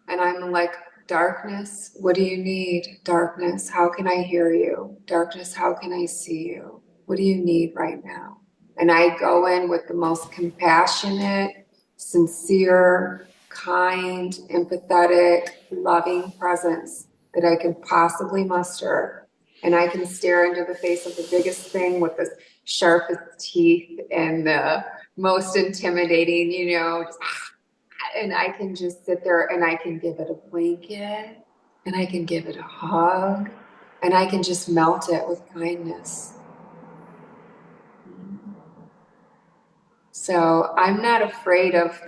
[SPEAKER 3] and I'm like, Darkness, what do you need? Darkness, how can I hear you? Darkness, how can I see you? What do you need right now? And I go in with the most compassionate, sincere, kind, empathetic, loving presence that I can possibly muster. And I can stare into the face of the biggest thing with the sharpest teeth and the most intimidating, and I can just sit there and I can give it a blanket and I can give it a hug and I can just melt it with kindness. So I'm not afraid of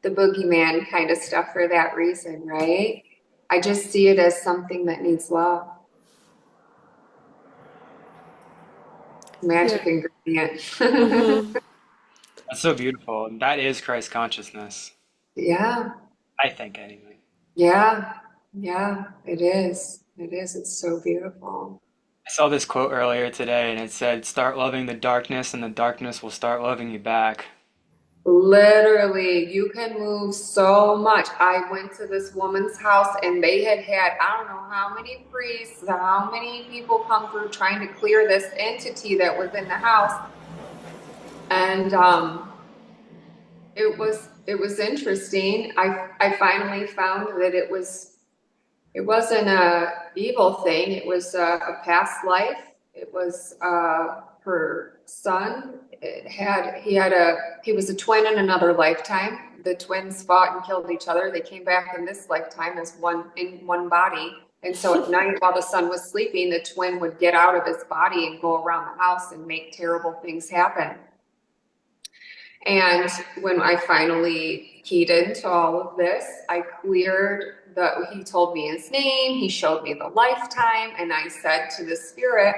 [SPEAKER 3] the boogeyman kind of stuff for that reason, right? I just see it as something that needs love. Magic ingredient.
[SPEAKER 2] Mm-hmm.
[SPEAKER 1] That's so beautiful. That is Christ consciousness,
[SPEAKER 3] Yeah,
[SPEAKER 1] I think, anyway.
[SPEAKER 3] yeah, yeah, it is. It is. It's so beautiful.
[SPEAKER 1] I saw this quote earlier today, and it said, "Start loving the darkness, and the darkness will start loving you back."
[SPEAKER 3] Literally, you can move so much. I went to this woman's house and they had I don't know how many priests, how many people come through trying to clear this entity that was in the house. And it was interesting. I finally found that it wasn't a evil thing. It was a past life. It was her son. He was a twin in another lifetime. The twins fought and killed each other. They came back in this lifetime as one in one body. And so at night, while the son was sleeping, the twin would get out of his body and go around the house and make terrible things happen. And when I finally keyed into all of this, he told me his name, he showed me the lifetime, and I said to the spirit,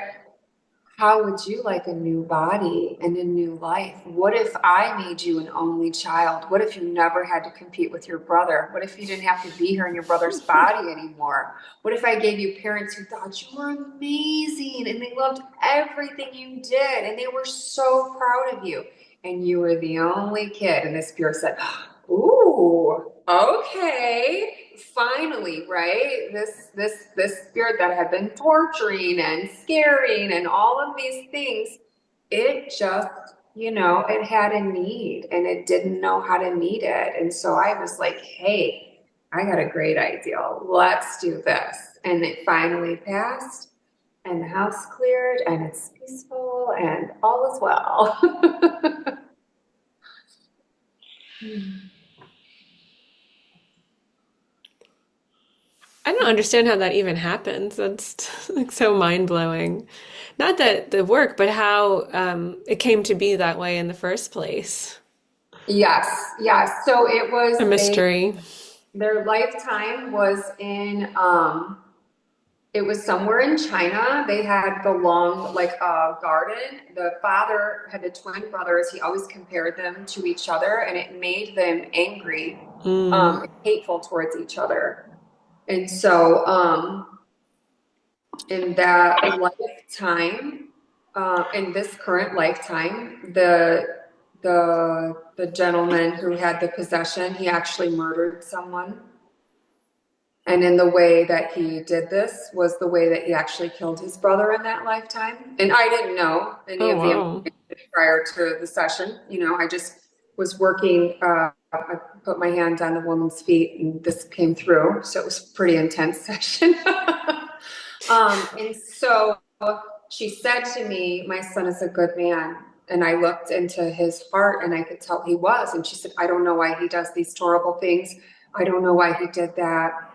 [SPEAKER 3] how would you like a new body and a new life? What if I made you an only child? What if you never had to compete with your brother? What if you didn't have to be here in your brother's body anymore? What if I gave you parents who thought you were amazing and they loved everything you did and they were so proud of you and you were the only kid? And the spirit said, ooh, okay. Finally, right? This spirit that had been torturing and scaring and all of these things, it just, it had a need and it didn't know how to meet it. And so I was like, hey, I got a great idea. Let's do this. And it finally passed and the house cleared and it's peaceful and all is well.
[SPEAKER 2] I don't understand how that even happens. That's like so mind-blowing. Not that the work, but how it came to be that way in the first place.
[SPEAKER 3] Yes, yes. So it was
[SPEAKER 2] A mystery.
[SPEAKER 3] their lifetime was it was somewhere in China. They had the long, like garden. The father had the twin brothers. He always compared them to each other and it made them angry, hateful towards each other. And so, in that lifetime, in this current lifetime, the gentleman who had the possession, he actually murdered someone. And in the way that he did this was the way that he actually killed his brother in that lifetime. And I didn't know any of the information prior to the session. I just was working. I put my hand on the woman's feet and this came through. So it was a pretty intense session. And so she said to me, my son is a good man. And I looked into his heart and I could tell he was. And she said, I don't know why he does these horrible things. I don't know why he did that.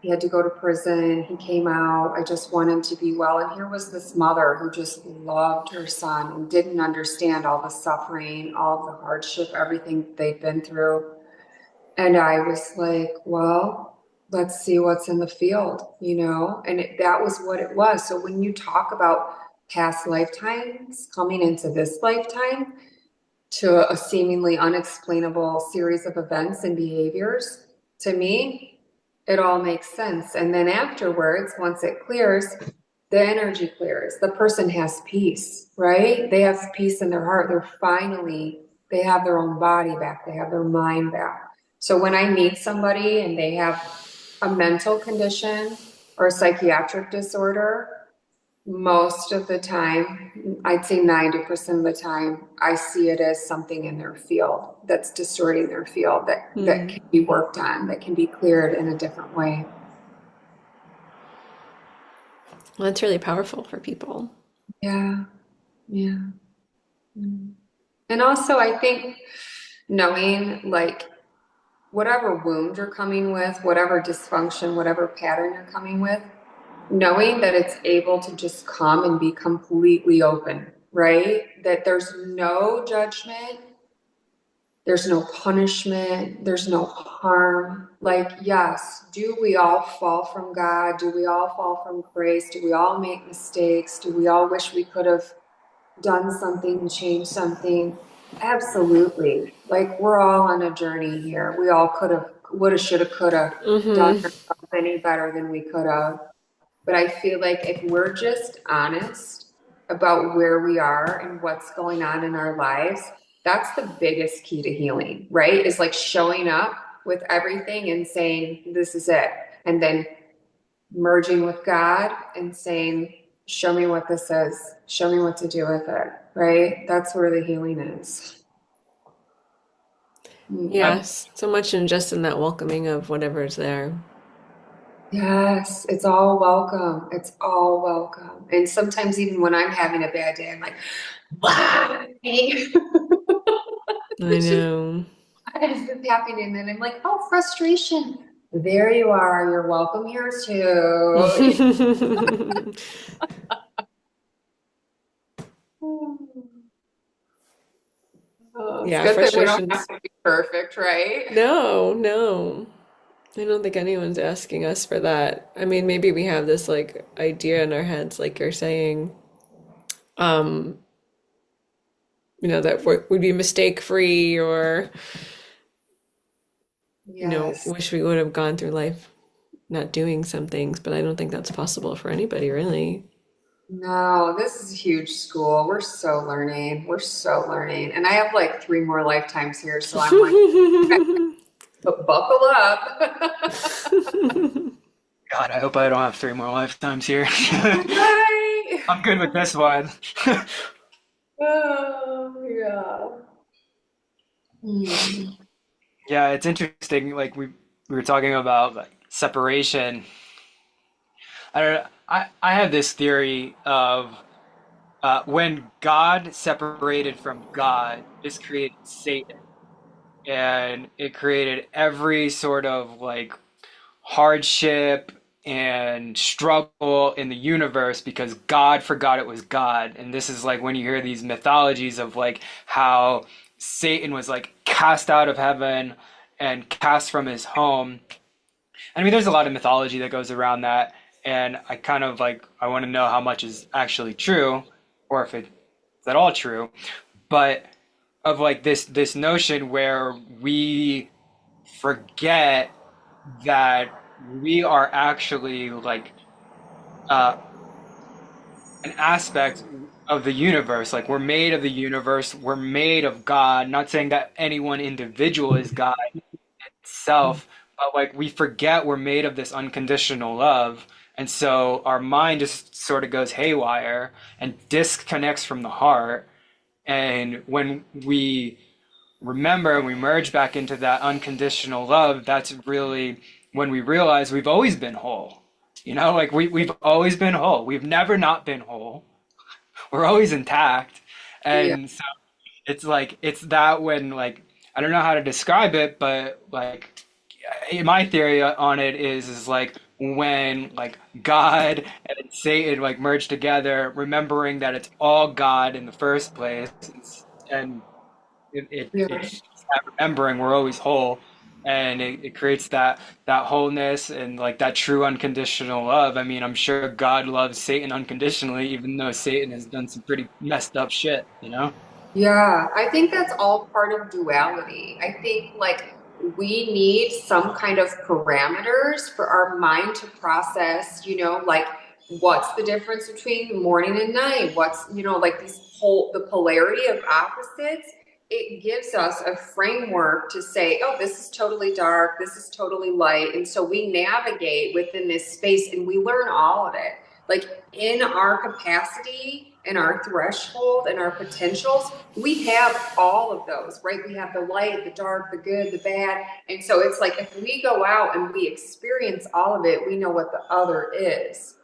[SPEAKER 3] He had to go to prison. He came out. I just want him to be well. And here was this mother who just loved her son and didn't understand all the suffering, all the hardship, everything they'd been through. And I was like, well, let's see what's in the field, and that was what it was. So when you talk about past lifetimes coming into this lifetime, to a seemingly unexplainable series of events and behaviors, to me, it all makes sense. And then afterwards, once it clears, the energy clears. The person has peace, right? They have peace in their heart. They have their own body back. They have their mind back. So when I meet somebody and they have a mental condition or a psychiatric disorder, most of the time, I'd say 90% of the time, I see it as something in their field that's distorting their field that
[SPEAKER 2] Hmm.
[SPEAKER 3] can be worked on, that can be cleared in a different way.
[SPEAKER 2] Well, that's really powerful for people.
[SPEAKER 3] Yeah, yeah. Mm. And also, I think knowing like whatever wound you're coming with, whatever dysfunction, whatever pattern you're coming with, knowing that it's able to just come and be completely open, right? That there's no judgment, there's no punishment, there's no harm. Like, yes, do we all fall from God? Do we all fall from grace? Do we all make mistakes? Do we all wish we could have done something and changed something? Absolutely. Like, we're all on a journey here. We all could have, woulda, shoulda, coulda done
[SPEAKER 2] Hmm.
[SPEAKER 3] ourselves any better than we could have. But I feel like if we're just honest about where we are and what's going on in our lives, that's the biggest key to healing, right? Is like showing up with everything and saying, this is it. And then merging with God and saying, show me what this is, show me what to do with it, right? That's where the healing is. Mm.
[SPEAKER 2] Yes, so much in just in that welcoming of whatever's there.
[SPEAKER 3] Yes, it's all welcome. It's all welcome. And sometimes even when I'm having a bad day, I'm like, why?
[SPEAKER 2] I
[SPEAKER 3] It's just,
[SPEAKER 2] know.
[SPEAKER 3] why is this happening? And I'm like, oh, frustration. There you are. You're welcome here too. Oh, it's
[SPEAKER 2] Yeah,
[SPEAKER 3] good that we don't have
[SPEAKER 2] frustrations.
[SPEAKER 3] to be perfect, right?
[SPEAKER 2] No, no. I don't think anyone's asking us for that. I mean, maybe we have this like idea in our heads, like you're saying, um, that would be mistake free or,
[SPEAKER 3] Yes.
[SPEAKER 2] wish we would have gone through life not doing some things, but I don't think that's possible for anybody, really.
[SPEAKER 3] No, this is a huge school. We're so learning. We're so learning. And I have like 3 more lifetimes here, so I'm like, but buckle up.
[SPEAKER 1] God, I hope I don't have 3 more lifetimes here.
[SPEAKER 3] Right.
[SPEAKER 1] I'm good with this one.
[SPEAKER 3] Oh, yeah. Hmm.
[SPEAKER 1] Yeah, it's interesting. Like we were talking about like separation. I don't know. I have this theory of when God separated from God, this created Satan, and it created every sort of like hardship and struggle in the universe because God forgot it was God. And this is like when you hear these mythologies of like how Satan was like cast out of heaven and cast from his home. I mean, there's a lot of mythology that goes around that, and I kind of like I want to know how much is actually true, or if it's at all true. But of like this notion where we forget that we are actually like uh, an aspect of the universe. Like we're made of the universe, we're made of God. Not saying that any one individual is God itself, but like we forget we're made of this unconditional love. And so our mind just sort of goes haywire and disconnects from the heart. And when we remember and we merge back into that unconditional love, that's really when we realize we've always been whole. Like we've always been whole. We've never not been whole. We're always intact.
[SPEAKER 3] Yeah.
[SPEAKER 1] And so it's like, it's that when, like, I don't know how to describe it, but like, my theory on it is like when like God and Satan like merge together, remembering that it's all God in the first place, and
[SPEAKER 3] Yeah.
[SPEAKER 1] it's that remembering we're always whole, and it creates that wholeness and like that true unconditional love. I mean, I'm sure God loves Satan unconditionally, even though Satan has done some pretty messed up shit.
[SPEAKER 3] Yeah, I think that's all part of duality. I think like we need some kind of parameters for our mind to process, like what's the difference between morning and night? What's, like the polarity of opposites. it gives us a framework to say, oh, this is totally dark, this is totally light. And so we navigate within this space and we learn all of it. Like in our capacity and our threshold and our potentials, we have all of those, right? We have the light, the dark, the good, the bad. And so it's like if we go out and we experience all of it, we know what the other is.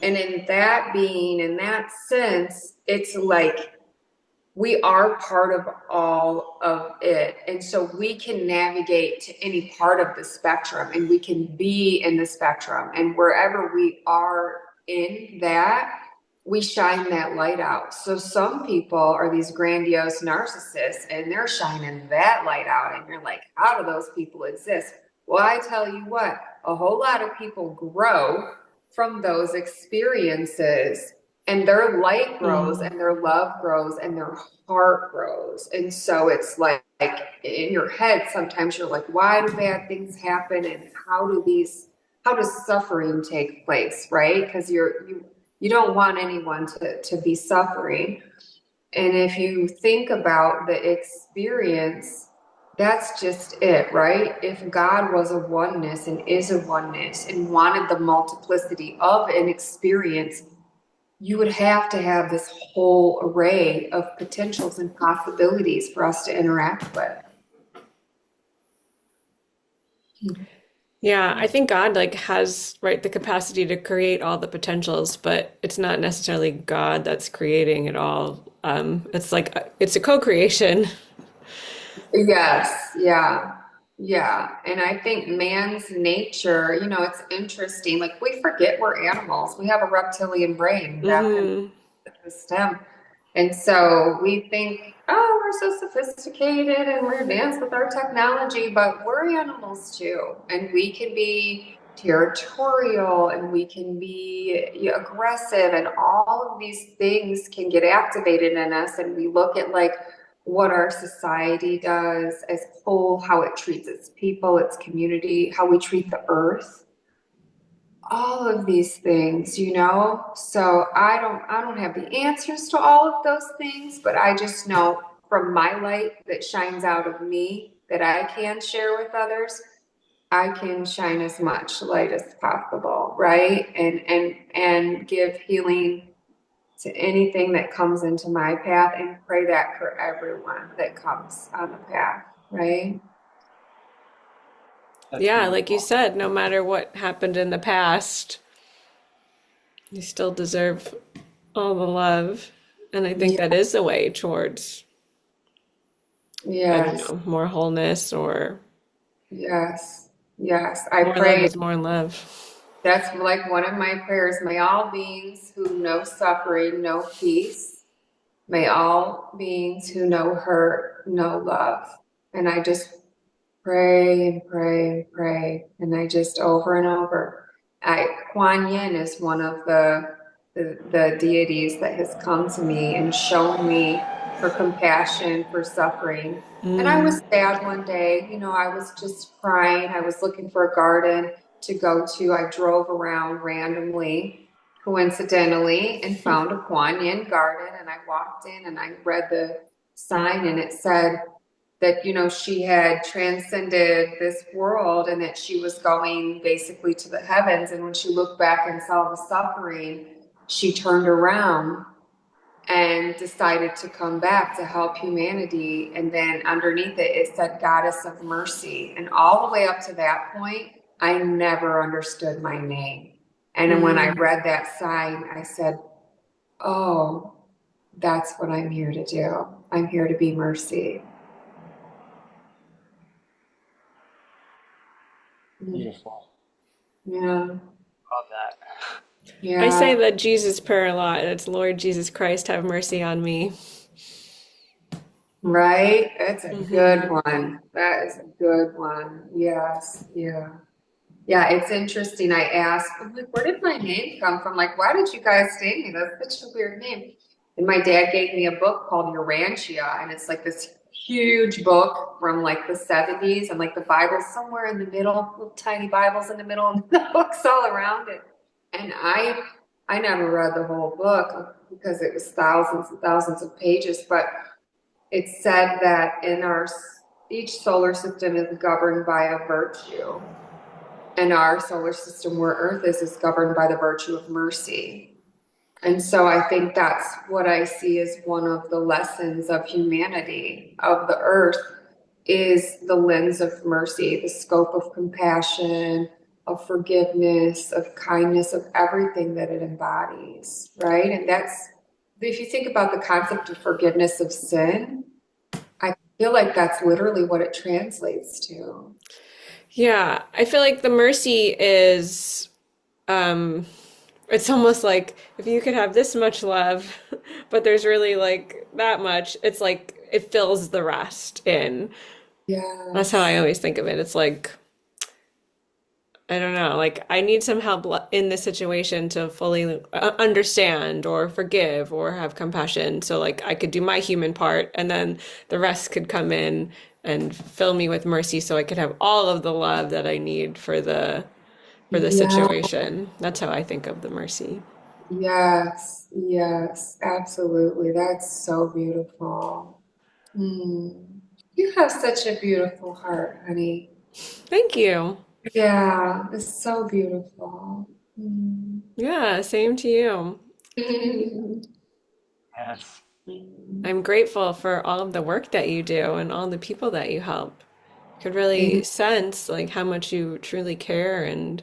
[SPEAKER 3] And in that being, in that sense, it's like we are part of all of it. And so we can navigate to any part of the spectrum and we can be in the spectrum. And wherever we are in that, we shine that light out. So some people are these grandiose narcissists and they're shining that light out. And you're like, how do those people exist? Well, I tell you what, a whole lot of people grow from those experiences and their light grows and their love grows and their heart grows. And so it's like in your head, sometimes you're like, why do bad things happen? And how does suffering take place? Right. Because you don't want anyone to be suffering. And if you think about the experience, that's just it, right? If God was a oneness and is a oneness and wanted the multiplicity of an experience, you would have to have this whole array of potentials and possibilities for us to interact with.
[SPEAKER 2] Yeah, I think God like has right the capacity to create all the potentials, but it's not necessarily God that's creating it all. It's like it's a co-creation.
[SPEAKER 3] Yes, yeah, yeah. And I think man's nature, it's interesting. Like we forget we're animals. We have a reptilian brain wrapped in
[SPEAKER 2] Hmm.
[SPEAKER 3] the stem. And so we think, oh, we're so sophisticated and we're advanced with our technology, but we're animals too. And we can be territorial and we can be aggressive, and all of these things can get activated in us. And we look at like what our society does as a whole, how it treats its people, its community, how we treat the earth, all of these things. So I don't have the answers to all of those things, but I just know from my light that shines out of me that I can share with others, I can shine as much light as possible, right? And give healing to anything that comes into my path, and pray that for everyone that comes on the path, right?
[SPEAKER 1] That's
[SPEAKER 2] Yeah, like you
[SPEAKER 1] beautiful.
[SPEAKER 2] said, no matter what happened in the past, you still deserve all the love. And I think
[SPEAKER 3] Yeah,
[SPEAKER 2] that is the way towards, I don't
[SPEAKER 3] yes,
[SPEAKER 2] know, more wholeness or
[SPEAKER 3] yes, yes. I
[SPEAKER 2] more love
[SPEAKER 3] pray.
[SPEAKER 2] is more love.
[SPEAKER 3] That's like one of my prayers. May all beings who know suffering know peace. May all beings who know hurt know love. And I just pray and pray and pray. And I just over and over. Kuan Yin is one of the deities that has come to me and shown me for compassion, for suffering. And I was sad one day, I was just crying. I was looking for a garden to go to. I drove around randomly, coincidentally, and found a Kuan Yin garden. And I walked in and I read the sign, and it said that, she had transcended this world and that she was going basically to the heavens. And when she looked back and saw the suffering, she turned around and decided to come back to help humanity. And then underneath it, it said Goddess of Mercy. And all the way up to that point, I never understood my name. And then when I read that sign, I said, oh, that's what I'm here to do. I'm here to be mercy.
[SPEAKER 1] Beautiful.
[SPEAKER 3] Yeah,
[SPEAKER 1] Love that.
[SPEAKER 2] I say
[SPEAKER 3] yeah,
[SPEAKER 2] that Jesus prayer a lot. It's Lord Jesus Christ, have mercy on me.
[SPEAKER 3] right. That's a good
[SPEAKER 2] Hmm.
[SPEAKER 3] one. That is a good one. Yes, yeah. Yeah, it's interesting. I'm like, where did my name come from? Like, why did you guys name me? That's such a weird name. And my dad gave me a book called Urantia, and it's like this huge book from like the 70s, and like the Bible's somewhere in the middle, little tiny Bibles in the middle, and the books all around it. And I never read the whole book because it was thousands and thousands of pages, but it's said that each solar system is governed by a virtue, and our solar system where Earth is governed by the virtue of mercy. And so I think that's what I see as one of the lessons of humanity, of the Earth, is the lens of mercy, the scope of compassion, of forgiveness, of kindness, of everything that it embodies, right? And that's, if you think about the concept of forgiveness of sin, I feel like that's literally what it translates to.
[SPEAKER 2] Yeah, I feel like the mercy is um it's almost like if you could have this much love, but there's really like that much, it's like it fills the rest in. That's how I
[SPEAKER 3] Yes.
[SPEAKER 2] always think of it. It's like I don't know, like I need some help in this situation to fully understand or forgive or have compassion. So like I could do my human part and then the rest could come in and fill me with mercy so I could have all of the love that I need for the
[SPEAKER 3] Yeah.
[SPEAKER 2] situation. That's how I think of the mercy.
[SPEAKER 3] Yes. Yes. Absolutely. That's so beautiful. Mm. You have such a beautiful heart, honey.
[SPEAKER 2] Thank you.
[SPEAKER 3] Yeah, it's so beautiful. Mm.
[SPEAKER 2] Yeah, same to you.
[SPEAKER 1] Yes.
[SPEAKER 2] I'm grateful for all of the work that you do and all the people that you help. Could really sense like how much you truly care and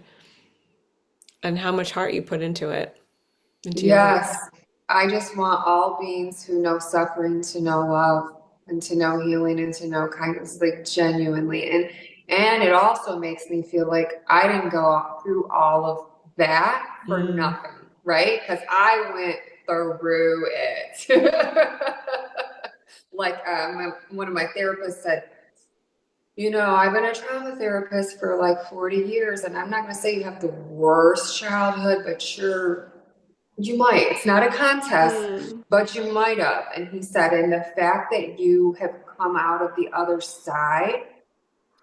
[SPEAKER 2] how much heart you put into it, into your work.
[SPEAKER 3] Yes, I just want all beings who know suffering to know love and to know healing and to know kindness, like genuinely. And it also makes me feel like I didn't go through all of that for
[SPEAKER 2] Mm,
[SPEAKER 3] nothing, right? Because I went through it. Like one of my therapists said, I've been a trauma therapist for like 40 years, and I'm not going to say you have the worst childhood, but sure, you might. It's not a contest,
[SPEAKER 2] mm,
[SPEAKER 3] but you might have. And he said, and the fact that you have come out of the other side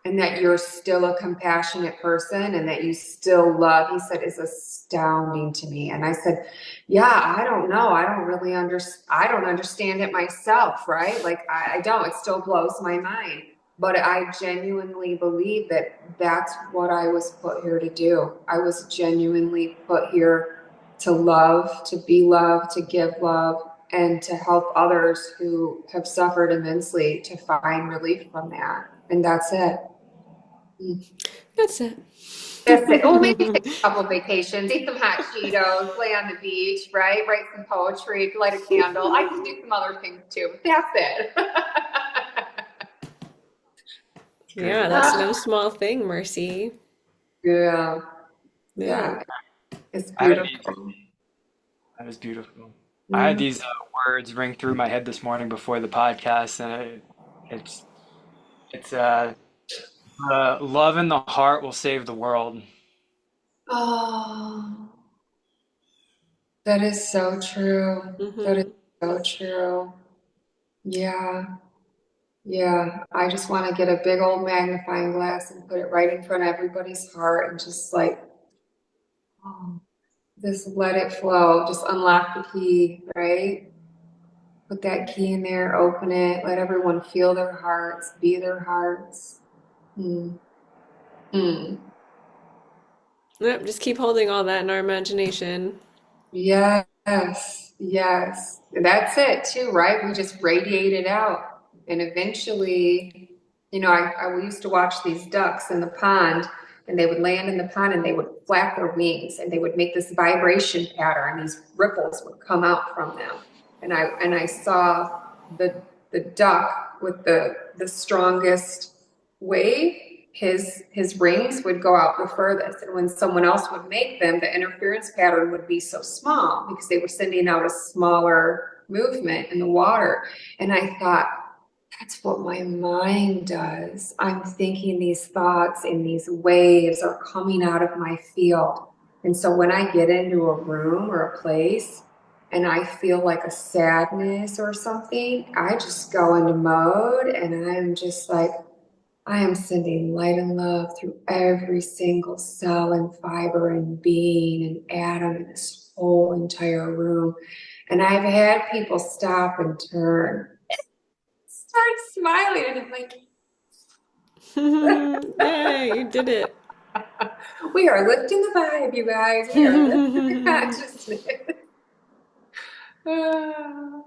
[SPEAKER 3] and that you're still a compassionate person and that you still love, he said, is astounding to me. And I said, yeah, I don't know. I don't really understand. I don't understand it myself, right? Like, I don't. It still blows my mind. But I genuinely believe that that's what I was put here to do. I was genuinely put here to love, to be loved, to give love, and to help others who have suffered immensely to find relief from that. And that's it.
[SPEAKER 2] that's it.
[SPEAKER 3] That's it. Well, maybe take a couple vacations, eat some hot Cheetos, lay on the beach, right? Write some poetry, light a candle. I can do some other things too, but that's it.
[SPEAKER 2] Yeah,
[SPEAKER 1] Good.
[SPEAKER 2] that's no small thing, Mercy.
[SPEAKER 3] Yeah,
[SPEAKER 2] Yeah.
[SPEAKER 3] yeah, it's
[SPEAKER 1] I had these,
[SPEAKER 3] beautiful.
[SPEAKER 1] that was beautiful. I had
[SPEAKER 3] Mm.
[SPEAKER 1] these words ring through my head this morning before the podcast, and it's it's love in the heart will save the world.
[SPEAKER 3] Oh, that is so true. That is
[SPEAKER 2] Hmm.
[SPEAKER 3] so true. Yeah, yeah. I just want to get a big old magnifying glass and put it right in front of everybody's heart and just like, oh, just let it flow. Just unlock the key, right? Put that key in there, open it, let everyone feel their hearts, be their hearts. Mm. Mm.
[SPEAKER 2] Yep, just keep holding all that in our imagination.
[SPEAKER 3] Yes, yes. That's it too, right? We just radiate it out. And eventually, we used to watch these ducks in the pond, and they would land in the pond and they would flap their wings and they would make this vibration pattern. These ripples would come out from them. And I saw the duck with the strongest wave, his rings would go out the furthest. And when someone else would make them, the interference pattern would be so small because they were sending out a smaller movement in the water. And I thought, that's what my mind does. I'm thinking these thoughts and these waves are coming out of my field. And so when I get into a room or a place and I feel like a sadness or something, I just go into mode and I'm just like, I am sending light and love through every single cell and fiber and being and atom in this whole entire room. And I've had people stop and turn start smiling, and I'm like,
[SPEAKER 2] Yay, you did it.
[SPEAKER 3] we are lifting the vibe, you guys. We are lifting the consciousness. Ah,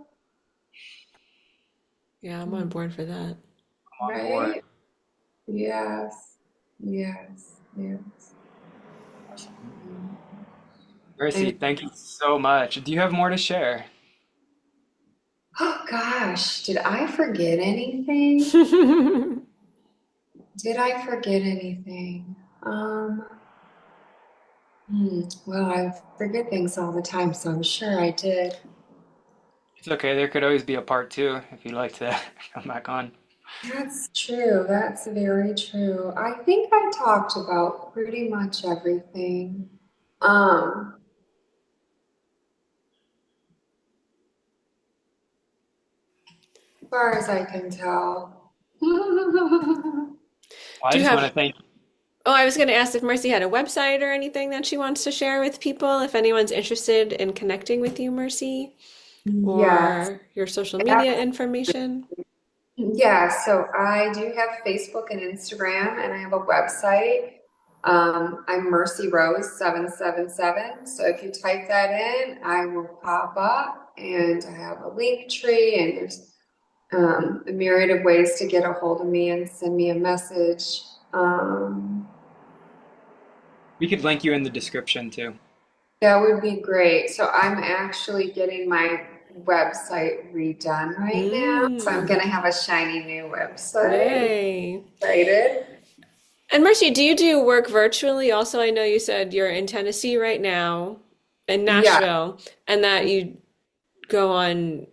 [SPEAKER 2] Yeah, I'm on board for that.
[SPEAKER 1] I'm on board.
[SPEAKER 3] right? Yes. Yes. Yes.
[SPEAKER 1] Mercy,
[SPEAKER 3] And
[SPEAKER 1] thank you so much. Do you have more to share?
[SPEAKER 3] oh gosh, did I forget anything? Did I forget anything? Well, I forget things all the time, so I'm sure I did.
[SPEAKER 1] It's okay. There could always be a part two if you'd like to come back on.
[SPEAKER 3] That's true. That's very true. I think I talked about pretty much everything. Um, as far as I can tell.
[SPEAKER 1] Well, I
[SPEAKER 2] Do you
[SPEAKER 1] just want
[SPEAKER 2] have,
[SPEAKER 1] to thank
[SPEAKER 2] oh, I was going to ask if Mercy had a website or anything that she wants to share with people, if anyone's interested in connecting with you, Mercy,
[SPEAKER 3] Yes,
[SPEAKER 2] or your social media information.
[SPEAKER 3] yeah, so I do have Facebook and Instagram, and I have a website. I'm Mercy Rose 777. So if you type that in, I will pop up, and I have a link tree, and there's a myriad of ways to get a hold of me and send me a message. Um,
[SPEAKER 1] we could link you in the description too.
[SPEAKER 3] that would be great. So I'm actually getting my website redone right now. So I'm
[SPEAKER 2] Mm,
[SPEAKER 3] going to have a shiny new website.
[SPEAKER 2] yay.
[SPEAKER 3] Excited.
[SPEAKER 2] And Mercy, do you do work virtually? Also, I know you said you're in Tennessee right now, in
[SPEAKER 3] Yeah,
[SPEAKER 2] Nashville, and that you go on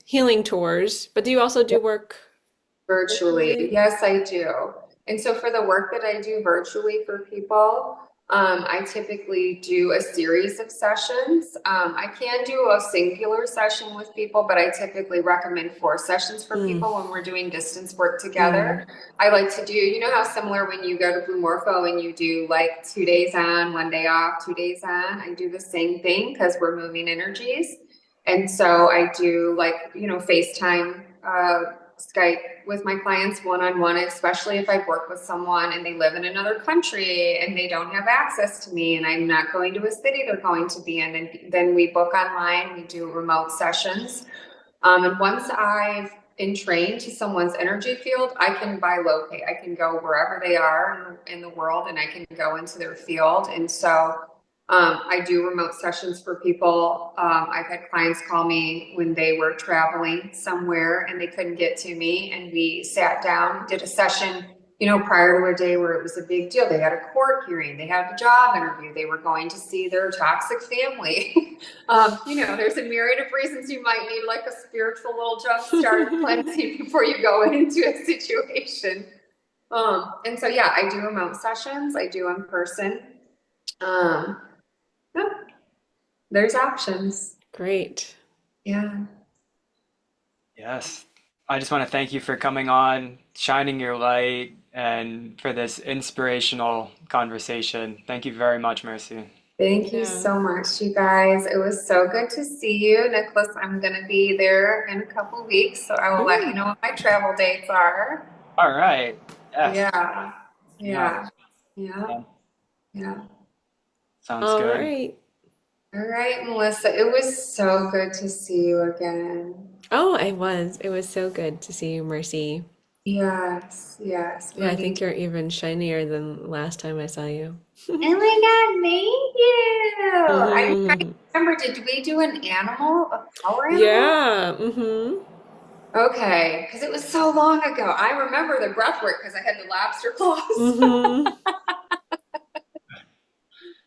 [SPEAKER 2] healing tours, but do you also do work
[SPEAKER 3] virtually.
[SPEAKER 2] virtually?
[SPEAKER 3] Yes, I do. And so for the work that I do virtually for people, I typically do a series of sessions. I can do a singular session with people, but I typically recommend 4 sessions for
[SPEAKER 2] Mm,
[SPEAKER 3] people when we're doing distance work
[SPEAKER 2] mm,
[SPEAKER 3] together. I like to do, you know how similar when you go to Blue Morpho and you do like 2 days on, 1 day off, 2 days on. I do the same thing because we're moving energies. And so I do like, FaceTime, Skype with my clients one-on-one, especially if I've worked with someone and they live in another country and they don't have access to me and I'm not going to a city they're going to be in. And then we book online, we do remote sessions. And once I've entrained to someone's energy field, I can bilocate. I can go wherever they are in the world and I can go into their field. And so I do remote sessions for people. I've had clients call me when they were traveling somewhere and they couldn't get to me. And we sat down, did a session, prior to a day where it was a big deal. They had a court hearing, they had a job interview, they were going to see their toxic family. There's a myriad of reasons you might need like a spiritual little jump start cleansing before you go into a situation. And so, yeah, I do remote sessions, I do in person. Um, yeah, there's options.
[SPEAKER 2] great.
[SPEAKER 3] Yeah.
[SPEAKER 1] Yes. I just want to thank you for coming on, shining your light, and for this inspirational conversation. Thank you very much, Mercy.
[SPEAKER 3] Thank you
[SPEAKER 2] Yeah.
[SPEAKER 3] so much, you guys. It was so good to see you. Nicholas, I'm going to be there in a couple weeks, so I will let you
[SPEAKER 2] Cool.
[SPEAKER 3] know what my travel dates are.
[SPEAKER 1] All right. Yes.
[SPEAKER 3] Yeah.
[SPEAKER 1] No.
[SPEAKER 3] Yeah. Yeah.
[SPEAKER 1] Yeah.
[SPEAKER 3] Yeah.
[SPEAKER 1] Sounds
[SPEAKER 2] All
[SPEAKER 1] good.
[SPEAKER 2] right.
[SPEAKER 3] All right, Melissa. It was so good to see you again.
[SPEAKER 2] Oh, I was. It was so good to see you, Mercy.
[SPEAKER 3] Yes. Yes.
[SPEAKER 2] Yeah,
[SPEAKER 3] We're
[SPEAKER 2] I
[SPEAKER 3] meeting.
[SPEAKER 2] think you're even shinier than last time I saw you.
[SPEAKER 3] Oh my God, thank you. I'm trying to
[SPEAKER 2] Hmm.
[SPEAKER 3] remember, did we do an animal, a power animal?
[SPEAKER 2] Yeah. Hmm.
[SPEAKER 3] Okay, because it was so long ago. I remember the breath work because I had the lobster claws.
[SPEAKER 2] Hmm.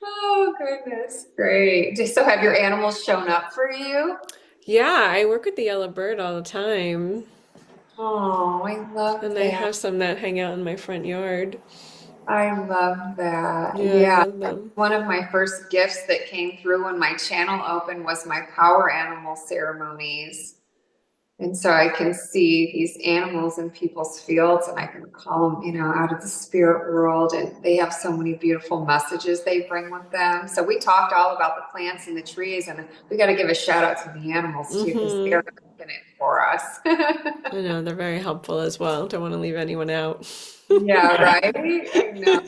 [SPEAKER 3] Oh, goodness. Great. So have your animals shown up for you?
[SPEAKER 2] Yeah, I work with the yellow bird all the time,
[SPEAKER 3] Oh, I love
[SPEAKER 2] and I
[SPEAKER 3] that.
[SPEAKER 2] have some that hang out in my front yard.
[SPEAKER 3] I love that.
[SPEAKER 2] Yeah, I
[SPEAKER 3] Yeah.
[SPEAKER 2] love them.
[SPEAKER 3] One of my first gifts that came through when my channel opened was my power animal ceremonies. And so I can see these animals in people's fields and I can call them, out of the spirit world. And they have so many beautiful messages they bring with them. So we talked all about the plants and the trees, and we got to give a shout out to the animals too, because they're in it for us.
[SPEAKER 2] I know they're very helpful as well. Don't want to leave anyone out.
[SPEAKER 3] Yeah, right. I know.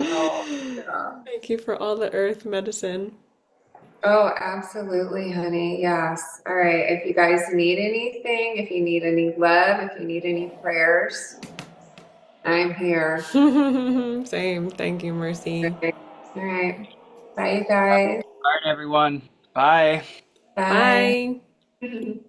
[SPEAKER 3] Oh, yeah.
[SPEAKER 2] Thank you for all the earth medicine.
[SPEAKER 3] Oh, absolutely, honey. Yes. All right. If you guys need anything, if you need any love, if you need any prayers, I'm here.
[SPEAKER 2] Same. Thank you, Mercy.
[SPEAKER 3] Okay. All right. Bye, you guys.
[SPEAKER 1] All right, everyone. Bye.
[SPEAKER 3] Bye.
[SPEAKER 2] Bye.